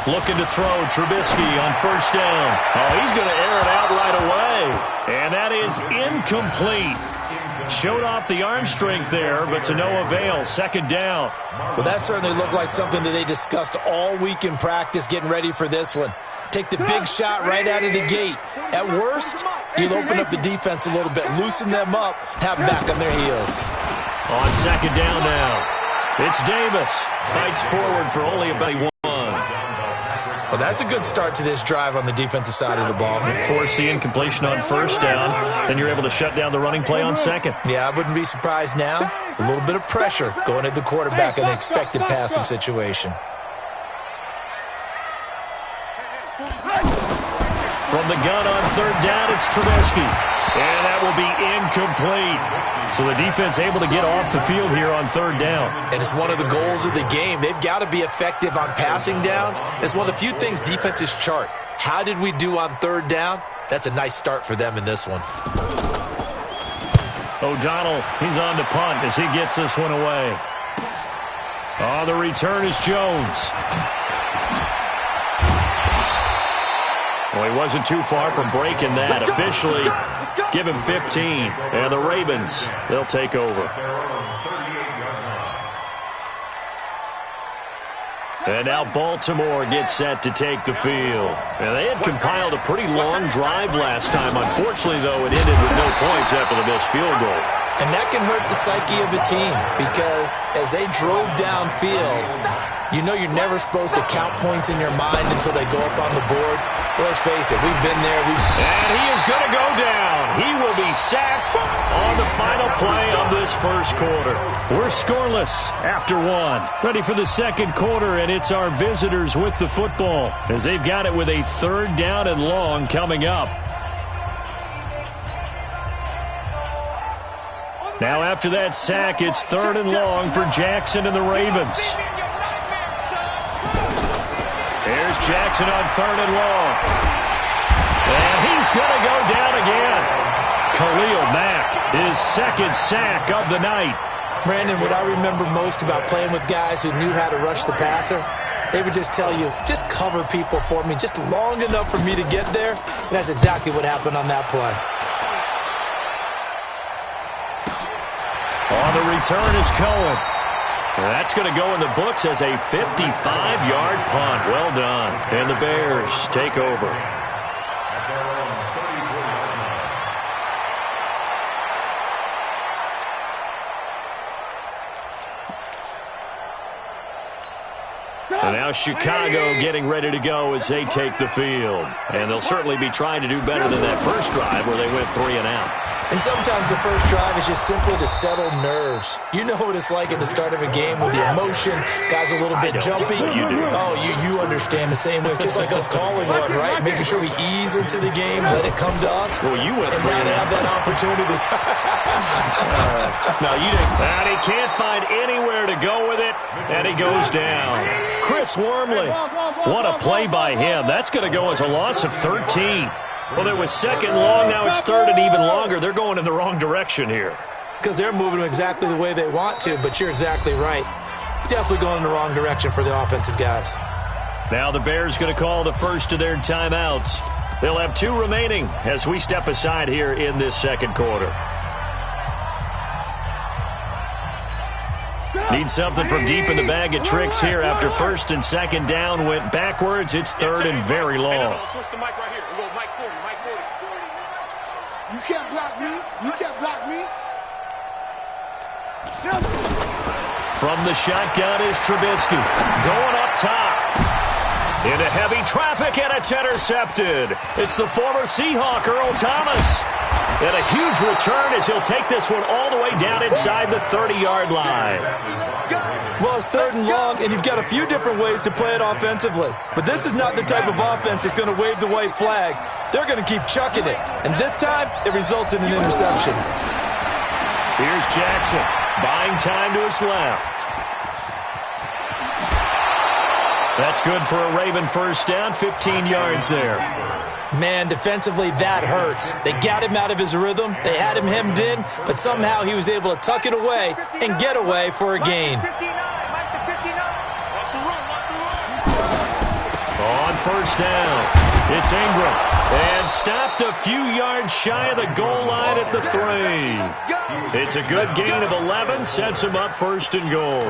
Looking to throw, Trubisky on 1st down. Oh, he's going to air it out right away. And that is incomplete. Showed off the arm strength there, but to no avail. 2nd down. Well, that certainly looked like something that they discussed all week in practice, getting ready for this one. Take the big shot right out of the gate. At worst, you'll open up the defense a little bit, loosen them up, have them back on their heels. On 2nd down now, it's Davis. Fights forward for only about 1. Well, that's a good start to this drive on the defensive side of the ball. Force the incompletion on 1st down. Then you're able to shut down the running play on 2nd. Yeah, I wouldn't be surprised now. A little bit of pressure going at the quarterback in an expected passing situation. From the gun on 3rd down, it's Trubisky. And that will be incomplete. So the defense able to get off the field here on 3rd down. And it's one of the goals of the game. They've got to be effective on passing downs. It's one of the few things defenses chart. How did we do on 3rd down? That's a nice start for them in this one. O'Donnell, he's on to punt as he gets this one away. Oh, the return is Jones. Well, he wasn't too far from breaking that. Officially, give him 15. And the Ravens, they'll take over. And now Baltimore gets set to take the field. And they had compiled a pretty long drive last time. Unfortunately, though, it ended with no points after the missed field goal. And that can hurt the psyche of a team because as they drove downfield, you know you're never supposed to count points in your mind until they go up on the board. But let's face it, we've been there. And he is going to go down. He will be sacked on the final play of this 1st quarter. We're scoreless after 1. Ready for the 2nd quarter, and it's our visitors with the football as they've got it with a 3rd down and long coming up. Now after that sack, it's 3rd and long for Jackson and the Ravens. There's Jackson on 3rd and long. And he's going to go down again. Khalil Mack, his second sack of the night. Brandon, what I remember most about playing with guys who knew how to rush the passer, they would just tell you, just cover people for me just long enough for me to get there. And that's exactly what happened on that play. On the return is Cohen. That's going to go in the books as a 55-yard punt. Well done. And the Bears take over. And now Chicago getting ready to go as they take the field. And they'll certainly be trying to do better than that first drive where they went 3 and out. And sometimes the first drive is just simply to settle nerves. You know what it's like at the start of a game with the emotion. Guys a little bit jumpy. You do. Oh, you understand the same way. It's just like us calling one, right? Making sure we ease into the game, let it come to us. Well, you went and 3 now and they out. have that opportunity. No, you didn't. And he can't find anywhere to go with it, and he goes down. Chris Wormley, what a play by him. That's going to go as a loss of 13. Well, it was second long. Now it's third and even longer. They're going in the wrong direction here. Because they're moving exactly the way they want to, but you're exactly right. Definitely going in the wrong direction for the offensive guys. Now the Bears going to call the first of their timeouts. They'll have 2 remaining as we step aside here in this second quarter. Need something from deep in the bag of tricks here after first and second down went backwards. It's third and very long. Switch the mic right here. We'll go mic 40, mic 40. You can't block me. You can't block me. From the shotgun is Trubisky. Going up top. Into heavy traffic, and it's intercepted. It's the former Seahawk, Earl Thomas. And a huge return as he'll take this one all the way down inside the 30-yard line. Well, it's third and long, and you've got a few different ways to play it offensively. But this is not the type of offense that's going to wave the white flag. They're going to keep chucking it. And this time, it results in an interception. Here's Jackson, buying time to his left. That's good for a Raven first down, 15 yards there. Man, defensively, that hurts. They got him out of his rhythm. They had him hemmed in, but somehow he was able to tuck it away and get away for a gain. On first down, it's Ingram. And stopped a few yards shy of the goal line at the 3. It's a good gain of 11, sets him up first and goal.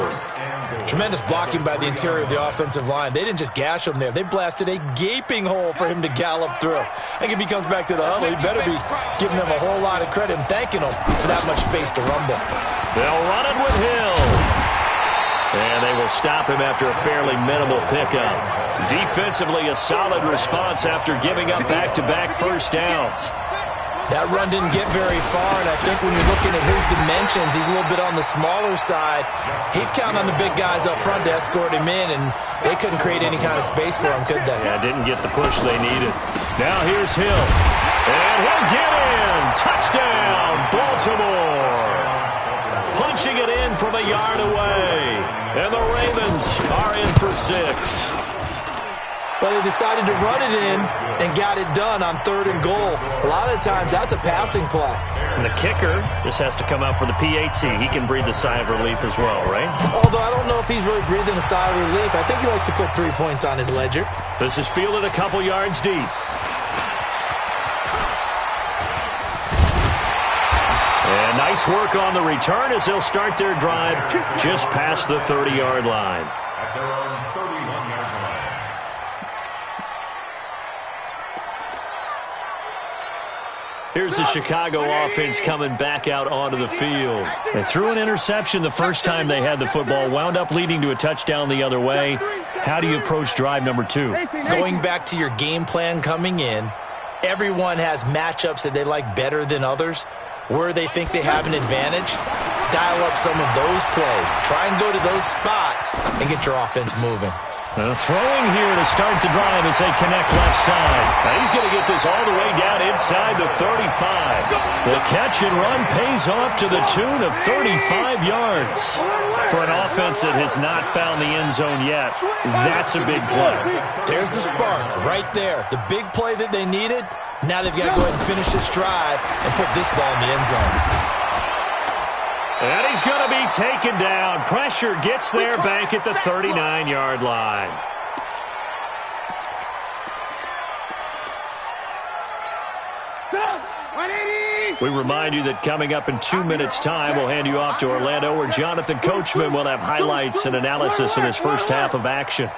Tremendous blocking by the interior of the offensive line. They didn't just gash him there. They blasted a gaping hole for him to gallop through. I think if he comes back to the huddle, he better be giving them a whole lot of credit and thanking them for that much space to rumble. They'll run it with Hill. And they will stop him after a fairly minimal pickup. Defensively, a solid response after giving up back-to-back first downs. That run didn't get very far, and I think when you're looking at his dimensions, he's a little bit on the smaller side. He's counting on the big guys up front to escort him in, and they couldn't create any kind of space for him, could they? Yeah, didn't get the push they needed. Now here's Hill. And he'll get in. Touchdown, Baltimore. Punching it in from a yard away. And the Ravens are in for 6. But they decided to run it in and got it done on third and goal. A lot of times, that's a passing play. And the kicker just has to come out for the PAT. He can breathe a sigh of relief as well, right? Although I don't know if he's really breathing a sigh of relief. I think he likes to put 3 points on his ledger. This is fielded a couple yards deep. And nice work on the return as they'll start their drive just past the 30-yard line. At their own 31-yard line. Here's the Chicago offense coming back out onto the field. They threw an interception the first time they had the football, wound up leading to a touchdown the other way. How do you approach drive number 2? Going back to your game plan coming in, everyone has matchups that they like better than others. Where they think they have an advantage, dial up some of those plays. Try and go to those spots and get your offense moving. Throwing here to start the drive as they connect left side. Now he's going to get this all the way down inside the 35. The catch and run pays off to the tune of 35 yards. For an offense that has not found the end zone yet, that's a big play. There's the spark right there. The big play that they needed, Now they've got to go ahead and finish this drive and put this ball in the end zone. And he's going to be taken down. Pressure gets there back at the 39-yard line. We remind you that coming up in 2 minutes' time, we'll hand you off to Orlando, where Jonathan Coachman will have highlights and analysis in his first half of action.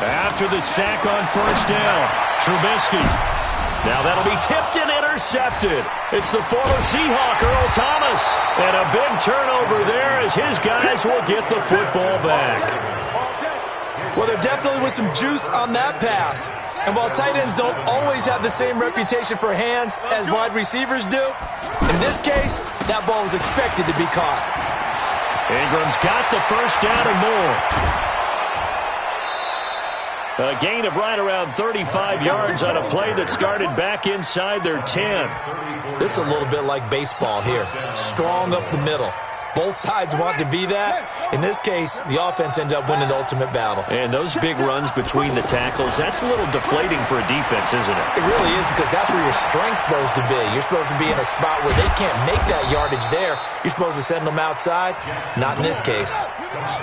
After the sack on first down, Trubisky. Now that'll be tipped and intercepted. It's the former Seahawk, Earl Thomas. And a big turnover there as his guys will get the football back. Well, there definitely was some juice on that pass. And while tight ends don't always have the same reputation for hands as wide receivers do, in this case, that ball was expected to be caught. Ingram's got the first down and more. A gain of right around 35 yards on a play that started back inside their 10. This is a little bit like baseball here. Strong up the middle. Both sides want to be that. In this case, the offense ended up winning the ultimate battle. And those big runs between the tackles, that's a little deflating for a defense, isn't it? It really is, because that's where your strength's supposed to be. You're supposed to be in a spot where they can't make that yardage there. You're supposed to send them outside. Not in this case.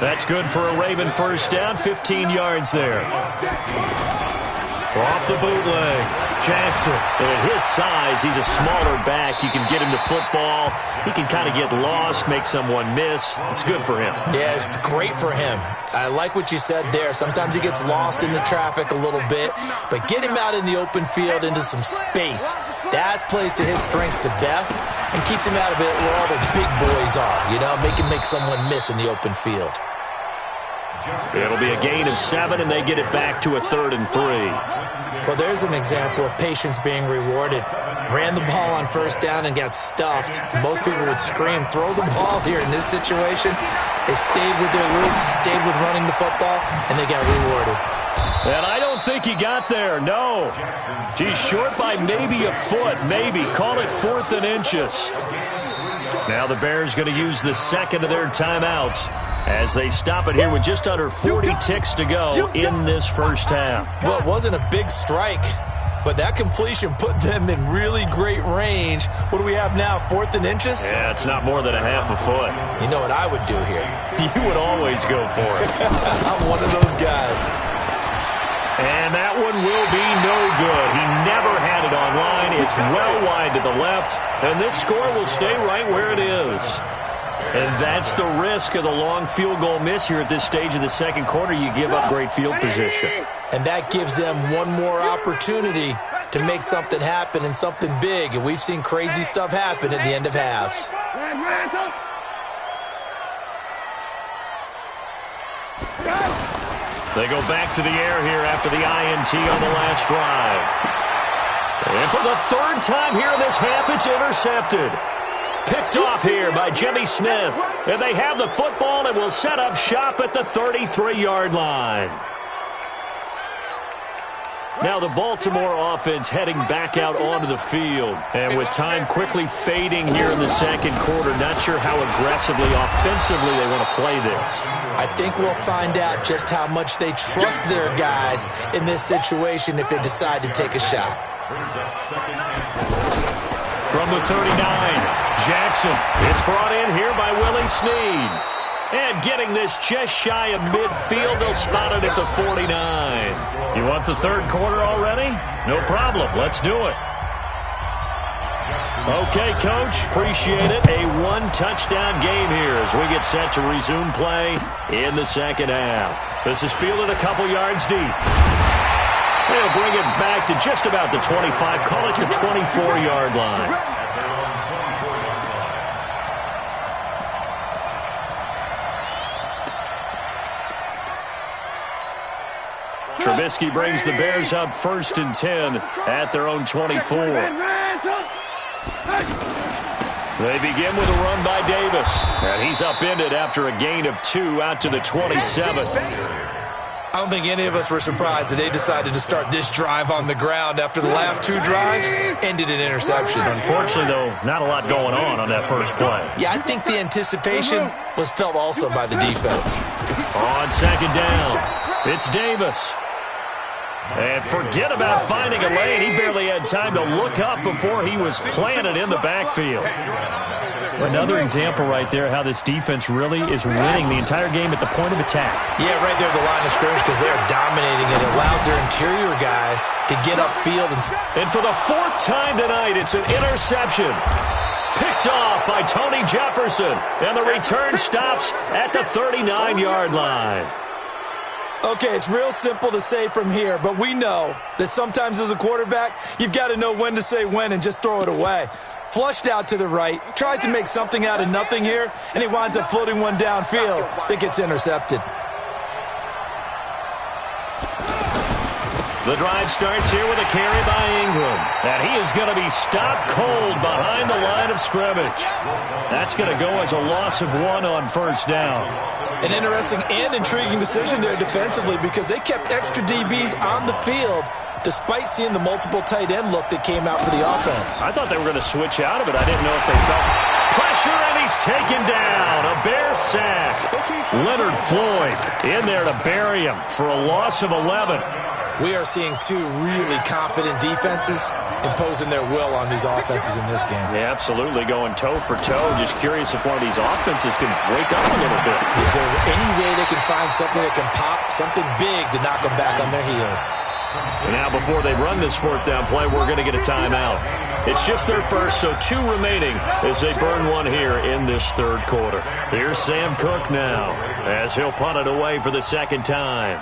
That's good for a Raven first down, 15 yards there. Off the bootleg, Jackson. And at his size, he's a smaller back. You can get him to football. He can kind of get lost, make someone miss. It's good for him. Yeah, it's great for him. I like what you said there. Sometimes he gets lost in the traffic a little bit, but get him out in the open field into some space. That plays to his strengths the best and keeps him out of it where all the big boys are. You know, make someone miss in the open field. It'll be a gain of 7, and they get it back to a 3rd and 3. Well, there's an example of patience being rewarded. Ran the ball on first down and got stuffed. Most people would scream, throw the ball here. In this situation, they stayed with their roots, stayed with running the football, and they got rewarded. And I don't think he got there, no. He's short by maybe a foot, maybe. Call it 4th and inches. Now the Bears going to use the second of their timeouts as they stop it here with just under 40 ticks to go in this first half. Well, it wasn't a big strike, but that completion put them in really great range. What do we have now, 4th and inches? Yeah, it's not more than a half a foot. You know what I would do here? You would always go for it. I'm one of those guys. And that one will be no good. He never had it on line. It's well wide to the left, and this score will stay right where it is. And that's the risk of the long field goal miss here at this stage of the second quarter. You give up great field position. And that gives them one more opportunity to make something happen and something big. And we've seen crazy stuff happen at the end of halves. They go back to the air here after the INT on the last drive. And for the 3rd time here in this half, it's intercepted. Picked off here by Jimmy Smith. And they have the football and will set up shop at the 33-yard line. Now the Baltimore offense heading back out onto the field. And with time quickly fading here in the second quarter, not sure how aggressively, offensively they want to play this. I think we'll find out just how much they trust their guys in this situation if they decide to take a shot. From the 39, Jackson. It's brought in here by Willie Snead. And getting this just shy of midfield, they'll spot it at the 49. You want the third quarter already? No problem. Let's do it. Okay, Coach. Appreciate it. A one-touchdown game here as we get set to resume play in the second half. This is fielded a couple yards deep. They'll bring it back to just about the 25. Call it the 24-yard line. Trubisky brings the Bears up 1st and 10 at their own 24. They begin with a run by Davis. And he's upended after a gain of 2 out to the 27. I don't think any of us were surprised that they decided to start this drive on the ground after the last 2 drives ended in interceptions. Unfortunately, though, not a lot going on that first play. Yeah, I think the anticipation was felt also by the defense. On second down, it's Davis. And forget about finding a lane. He barely had time to look up before he was planted in the backfield. Another example right there how this defense really is winning the entire game at the point of attack. Yeah, right there at the line of scrimmage because they're dominating it. It allows their interior guys to get upfield. And for the 4th time tonight, it's an interception. Picked off by Tony Jefferson. And the return stops at the 39-yard line. Okay, it's real simple to say from here, but we know that sometimes as a quarterback, you've got to know when to say when and just throw it away. Flushed out to the right, tries to make something out of nothing here, and he winds up floating one downfield that gets intercepted. The drive starts here with a carry by Ingram. And he is going to be stopped cold behind the line of scrimmage. That's going to go as a loss of 1 on first down. An interesting and intriguing decision there defensively because they kept extra DBs on the field despite seeing the multiple tight end look that came out for the offense. I thought they were going to switch out of it. I didn't know if they felt pressure, and he's taken down. A Bear sack. Leonard Floyd in there to bury him for a loss of 11. We are seeing 2 really confident defenses imposing their will on these offenses in this game. Yeah, absolutely, going toe for toe. Just curious if one of these offenses can wake up a little bit. Is there any way they can find something that can pop, something big to knock them back on their heels? And now before they run this 4th down play, we're going to get a timeout. It's just their first, so 2 remaining as they burn one here in this 3rd quarter. Here's Sam Cook now as he'll punt it away for the 2nd time.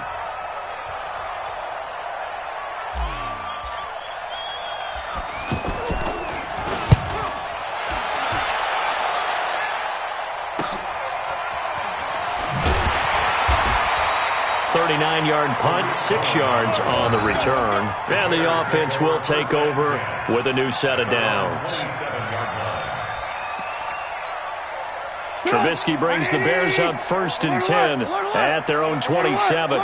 Yard punt, 6 yards on the return. And the offense will take over with a new set of downs. Trubisky brings the Bears up 1st and 10 at their own 27.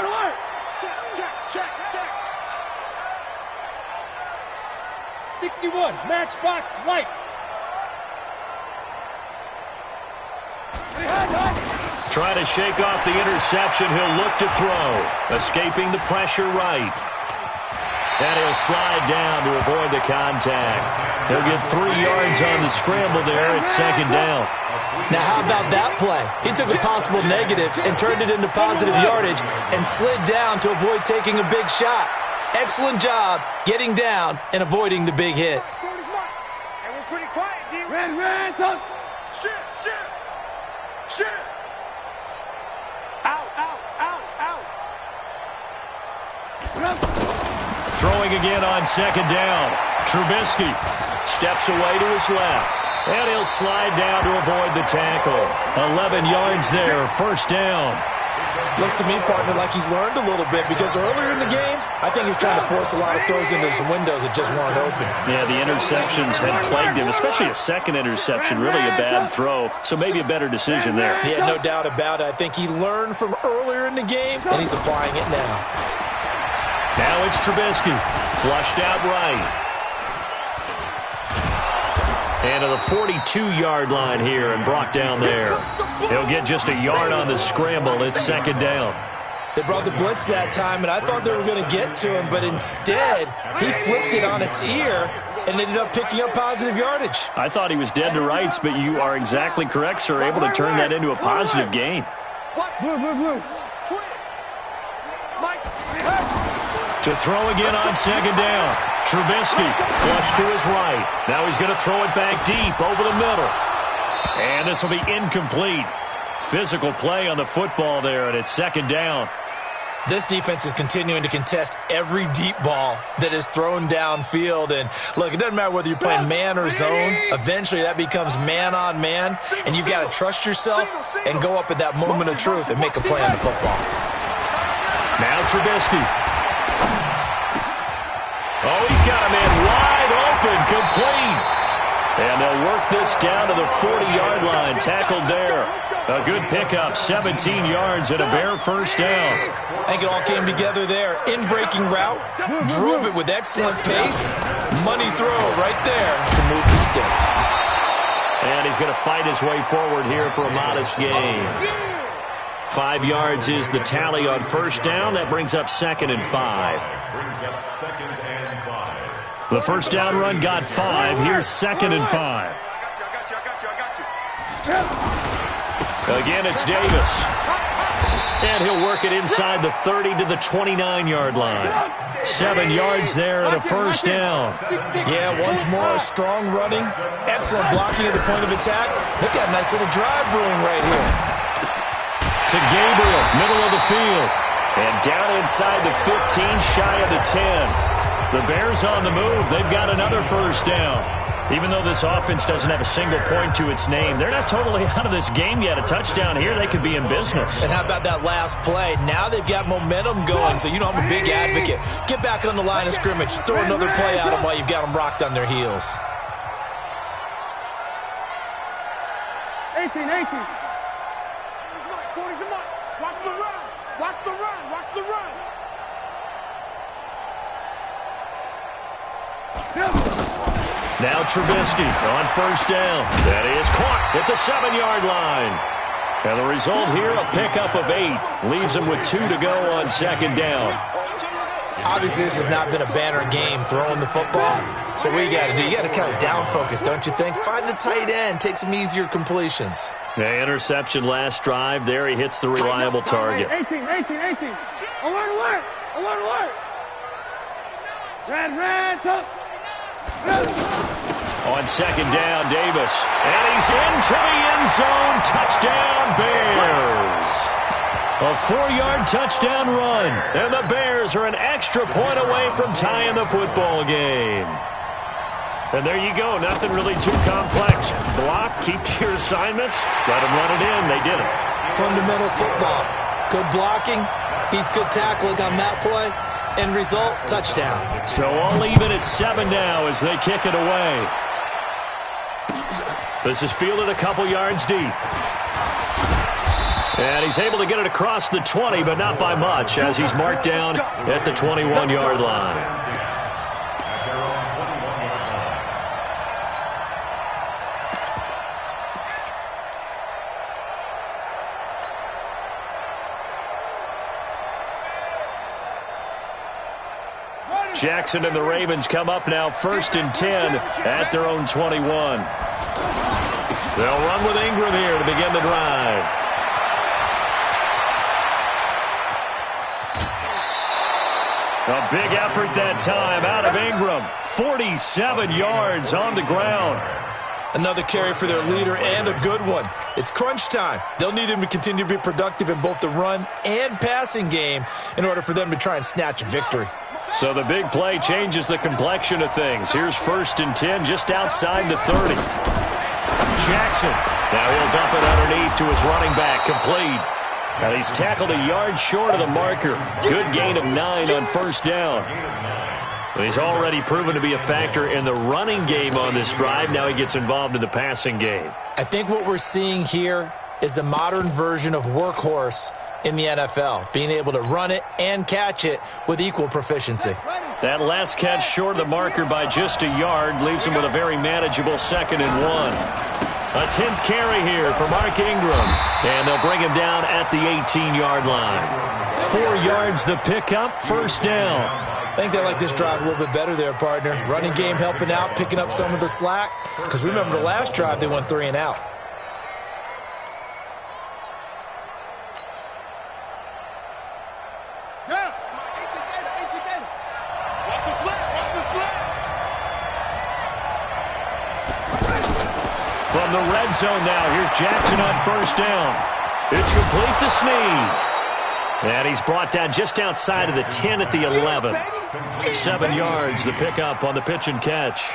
Matchbox lights. Trying to shake off the interception. He'll look to throw. Escaping the pressure right. And he'll slide down to avoid the contact. He'll get 3 yards on the scramble there at 2nd down. Now, how about that play? He took a possible negative and turned it into positive yardage and slid down to avoid taking a big shot. Excellent job getting down and avoiding the big hit. And we're pretty quiet, D. Red, talk. Shit. Out. Throwing again on 2nd down. Trubisky steps away to his left. And he'll slide down to avoid the tackle. 11 yards there, 1st down. Looks to me, partner, like he's learned a little bit because earlier in the game, I think he's trying to force a lot of throws into some windows that just weren't open. Yeah, the interceptions had plagued him, especially a 2nd interception, really a bad throw, so maybe a better decision there. Yeah, no doubt about it. I think he learned from earlier in the game, and he's applying it now. Now it's Trubisky, flushed out right. And to the 42-yard line here and brought down there. He'll get just a yard on the scramble. It's 2nd down. They brought the blitz that time, and I thought they were going to get to him, but instead, he flipped it on its ear and ended up picking up positive yardage. I thought he was dead to rights, but you are exactly correct, sir, able to turn that into a positive gain. Blue. To throw again on 2nd down. Trubisky flush to his right. Now he's going to throw it back deep over the middle. And this will be incomplete. Physical play on the football there, and it's 2nd down. This defense is continuing to contest every deep ball that is thrown downfield. And, look, it doesn't matter whether you're playing man or zone. Eventually that becomes man-on-man, and you've got to trust yourself and go up at that moment of truth and make a play on the football. Now Trubisky. Oh, he's got a man wide open, complete. And they'll work this down to the 40-yard line. Tackled there. A good pickup, 17 yards and a Bear first down. I think it all came together there. In-breaking route, drove it with excellent pace. Money throw right there to move the sticks. And he's going to fight his way forward here for a modest gain. 5 yards is the tally on first down. That brings up 2nd and 5. The first down run got 5. Here's 2nd and 5. Again, it's Davis. And he'll work it inside the 30 to the 29-yard line. 7 yards there and a first down. Yeah, once more, strong running. Excellent blocking at the point of attack. Look at a nice little drive brewing right here. To Gabriel, middle of the field. And down inside the 15, shy of the 10. The Bears on the move. They've got another first down. Even though this offense doesn't have a single point to its name, they're not totally out of this game yet. A touchdown here, they could be in business. And how about that last play? Now they've got momentum going, so you know I'm a big advocate. Get back on the line of scrimmage. Throw another play at them while you've got them rocked on their heels. 18. 40's the mark. Watch the run. Watch the run. Watch the run. Now Trubisky on first down. That is caught at the 7-yard line. And the result here, a pickup of 8. Leaves him with 2 to go on second down. Obviously, this has not been a banner game throwing the football. So what you got to do, you got to kind of down focus, don't you think? Find the tight end, take some easier completions. The interception last drive. There he hits the reliable target. 18. Alert. Red, tough. On second down, Davis. And he's into the end zone. Touchdown, Bears. A 4-yard touchdown run. And the Bears are an extra point away from tying the football game. And there you go. Nothing really too complex. Block, keep to your assignments. Let them run it in. They did it. Fundamental football. Good blocking. Beats good tackling on that play. End result, touchdown. So all even at 7 now as they kick it away. This is fielded a couple yards deep. And he's able to get it across the 20, but not by much, as he's marked down at the 21-yard line. Jackson and the Ravens come up now 1st and 10 at their own 21. They'll run with Ingram here to begin the drive. A big effort that time out of Ingram. 47 yards on the ground. Another carry for their leader and a good one. It's crunch time. They'll need him to continue to be productive in both the run and passing game in order for them to try and snatch a victory. So the big play changes the complexion of things. Here's 1st and 10 just outside the 30. Jackson. Now he'll dump it underneath to his running back. Complete. And he's tackled a yard short of the marker. Good gain of 9 on first down. He's already proven to be a factor in the running game on this drive. Now he gets involved in the passing game. I think what we're seeing here is the modern version of workhorse in the NFL, being able to run it and catch it with equal proficiency. That last catch short of the marker by just a yard leaves him with a very manageable 2nd and 1. A 10th carry here for Mark Ingram, and they'll bring him down at the 18-yard line. 4 yards the pickup, first down. I think they like this drive a little bit better there, partner. Running game helping out, picking up some of the slack, because remember the last drive they went 3 and out. From the red zone now, here's Jackson on first down. It's complete to Snead. And he's brought down just outside of the 10 at the 11. 7 yards, the pickup on the pitch and catch.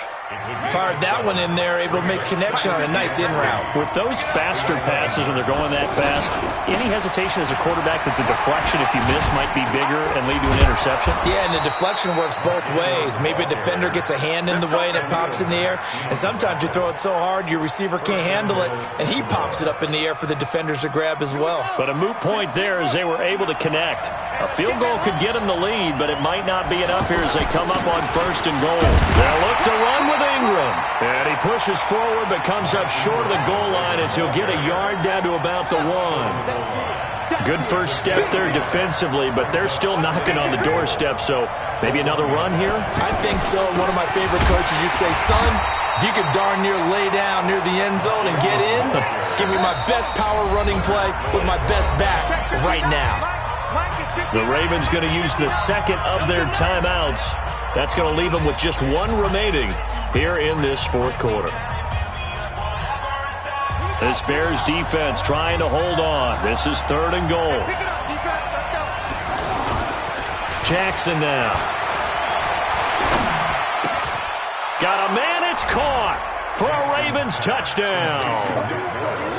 Fired that one in there, able to make connection on a nice in route. With those faster passes when they're going that fast, any hesitation as a quarterback that the deflection, if you miss, might be bigger and lead to an interception? Yeah, and the deflection works both ways. Maybe a defender gets a hand in the way and it pops in the air, and sometimes you throw it so hard your receiver can't handle it, and he pops it up in the air for the defenders to grab as well. But a moot point there as they were able to connect. A field goal could get them the lead, but it might not be enough here as they come up on 1st and goal. They'll look to run with Ingram. And he pushes forward but comes up short of the goal line as he'll get a yard down to about the 1. Good first step there defensively, but they're still knocking on the doorstep, so maybe another run here? I think so. One of my favorite coaches used to say, son, if you could darn near lay down near the end zone and get in, give me my best power running play with my best back right now. The Ravens going to use the second of their timeouts. That's going to leave them with just one remaining here in this 4th quarter. This Bears defense trying to hold on. This is 3rd and goal. Pick it up, defense. Let's go. Jackson now. Got a man. It's caught for a Ravens touchdown.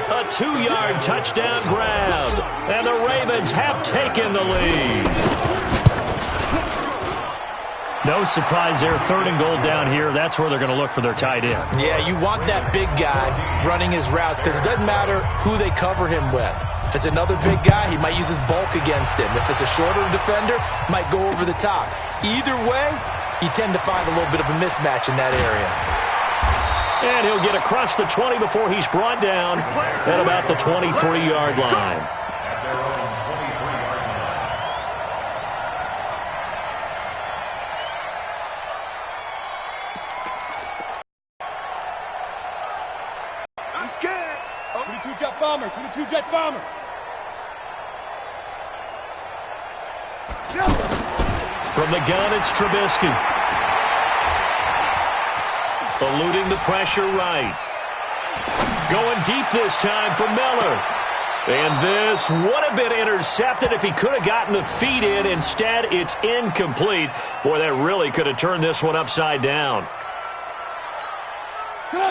A 2-yard touchdown grab. And the Ravens have taken the lead. No surprise there. 3rd and goal down here. That's where they're going to look for their tight end. Yeah, you want that big guy running his routes because it doesn't matter who they cover him with. If it's another big guy, he might use his bulk against him. If it's a shorter defender, might go over the top. Either way, you tend to find a little bit of a mismatch in that area. And he'll get across the 20 before he's brought down at about the 23-yard line. Bomber, 22 jet bomber. From the gun, it's Trubisky. Eluding the pressure right. Going deep this time for Miller. And this would have been intercepted if he could have gotten the feet in. Instead, it's incomplete. Boy, that really could have turned this one upside down.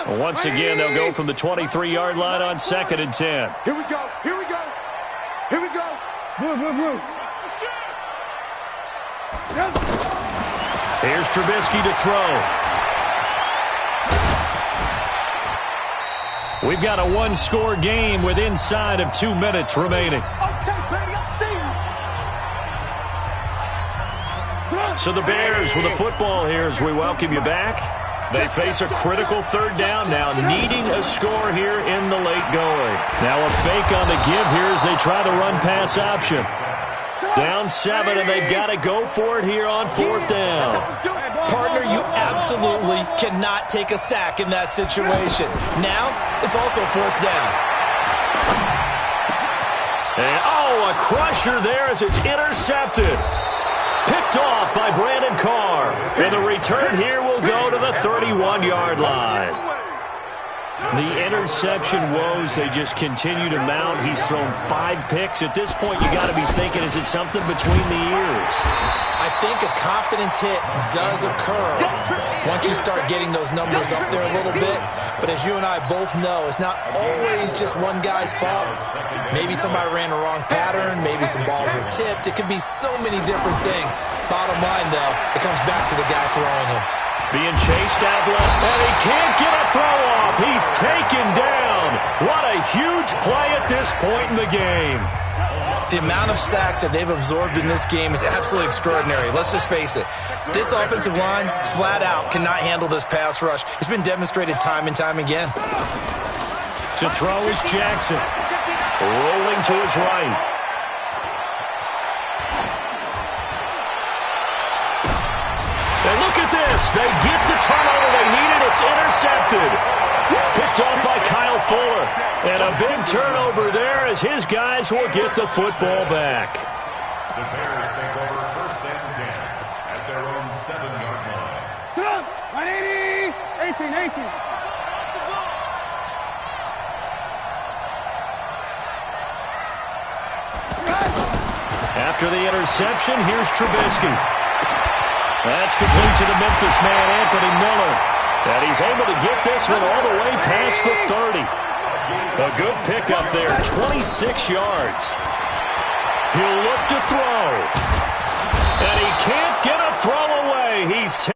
Once again, they'll go from the 23-yard line on 2nd and 10. Here we go. Here we go. Here we go. Move, move, move. Here's Trubisky to throw. We've got a 1-score game with inside of 2 minutes remaining. So the Bears with a football here as we welcome you back. They face a critical 3rd down now, needing a score here in the late going. Now a fake on the give here as they try the run-pass option. Down 7, and they've got to go for it here on 4th down. Partner, you absolutely cannot take a sack in that situation. Now, it's also 4th down. And, a crusher there as it's intercepted. Picked off by Brandon Carr. And the return here will go to the 31-yard line. The interception woes, they just continue to mount. He's thrown 5 picks. At this point, you got to be thinking, is it something between the ears? I think a confidence hit does occur once you start getting those numbers up there a little bit. But as you and I both know, it's not always just one guy's fault. Maybe somebody ran a wrong pattern. Maybe some balls were tipped. It could be so many different things. Bottom line, though, it comes back to the guy throwing them. Being chased out left, and he can't get a throw off. He's taken down. What a huge play at this point in the game. The amount of sacks that they've absorbed in this game is absolutely extraordinary. Let's just face it. This offensive line, flat out, cannot handle this pass rush. It's been demonstrated time and time again. To throw is Jackson. Rolling to his right. And look at this. They get the turnover they needed. It's intercepted. Picked off by Kyle Fuller. And a big turnover there as his guys will get the football back. The Bears take over 1st and 10 at their own 7-yard line. Get up! 180! 18. After the interception, here's Trubisky. That's complete to the Memphis man, Anthony Miller. And he's able to get this one all the way past the 30. A good pickup there, 26 yards. He'll look to throw. And he can't get a throw away. He's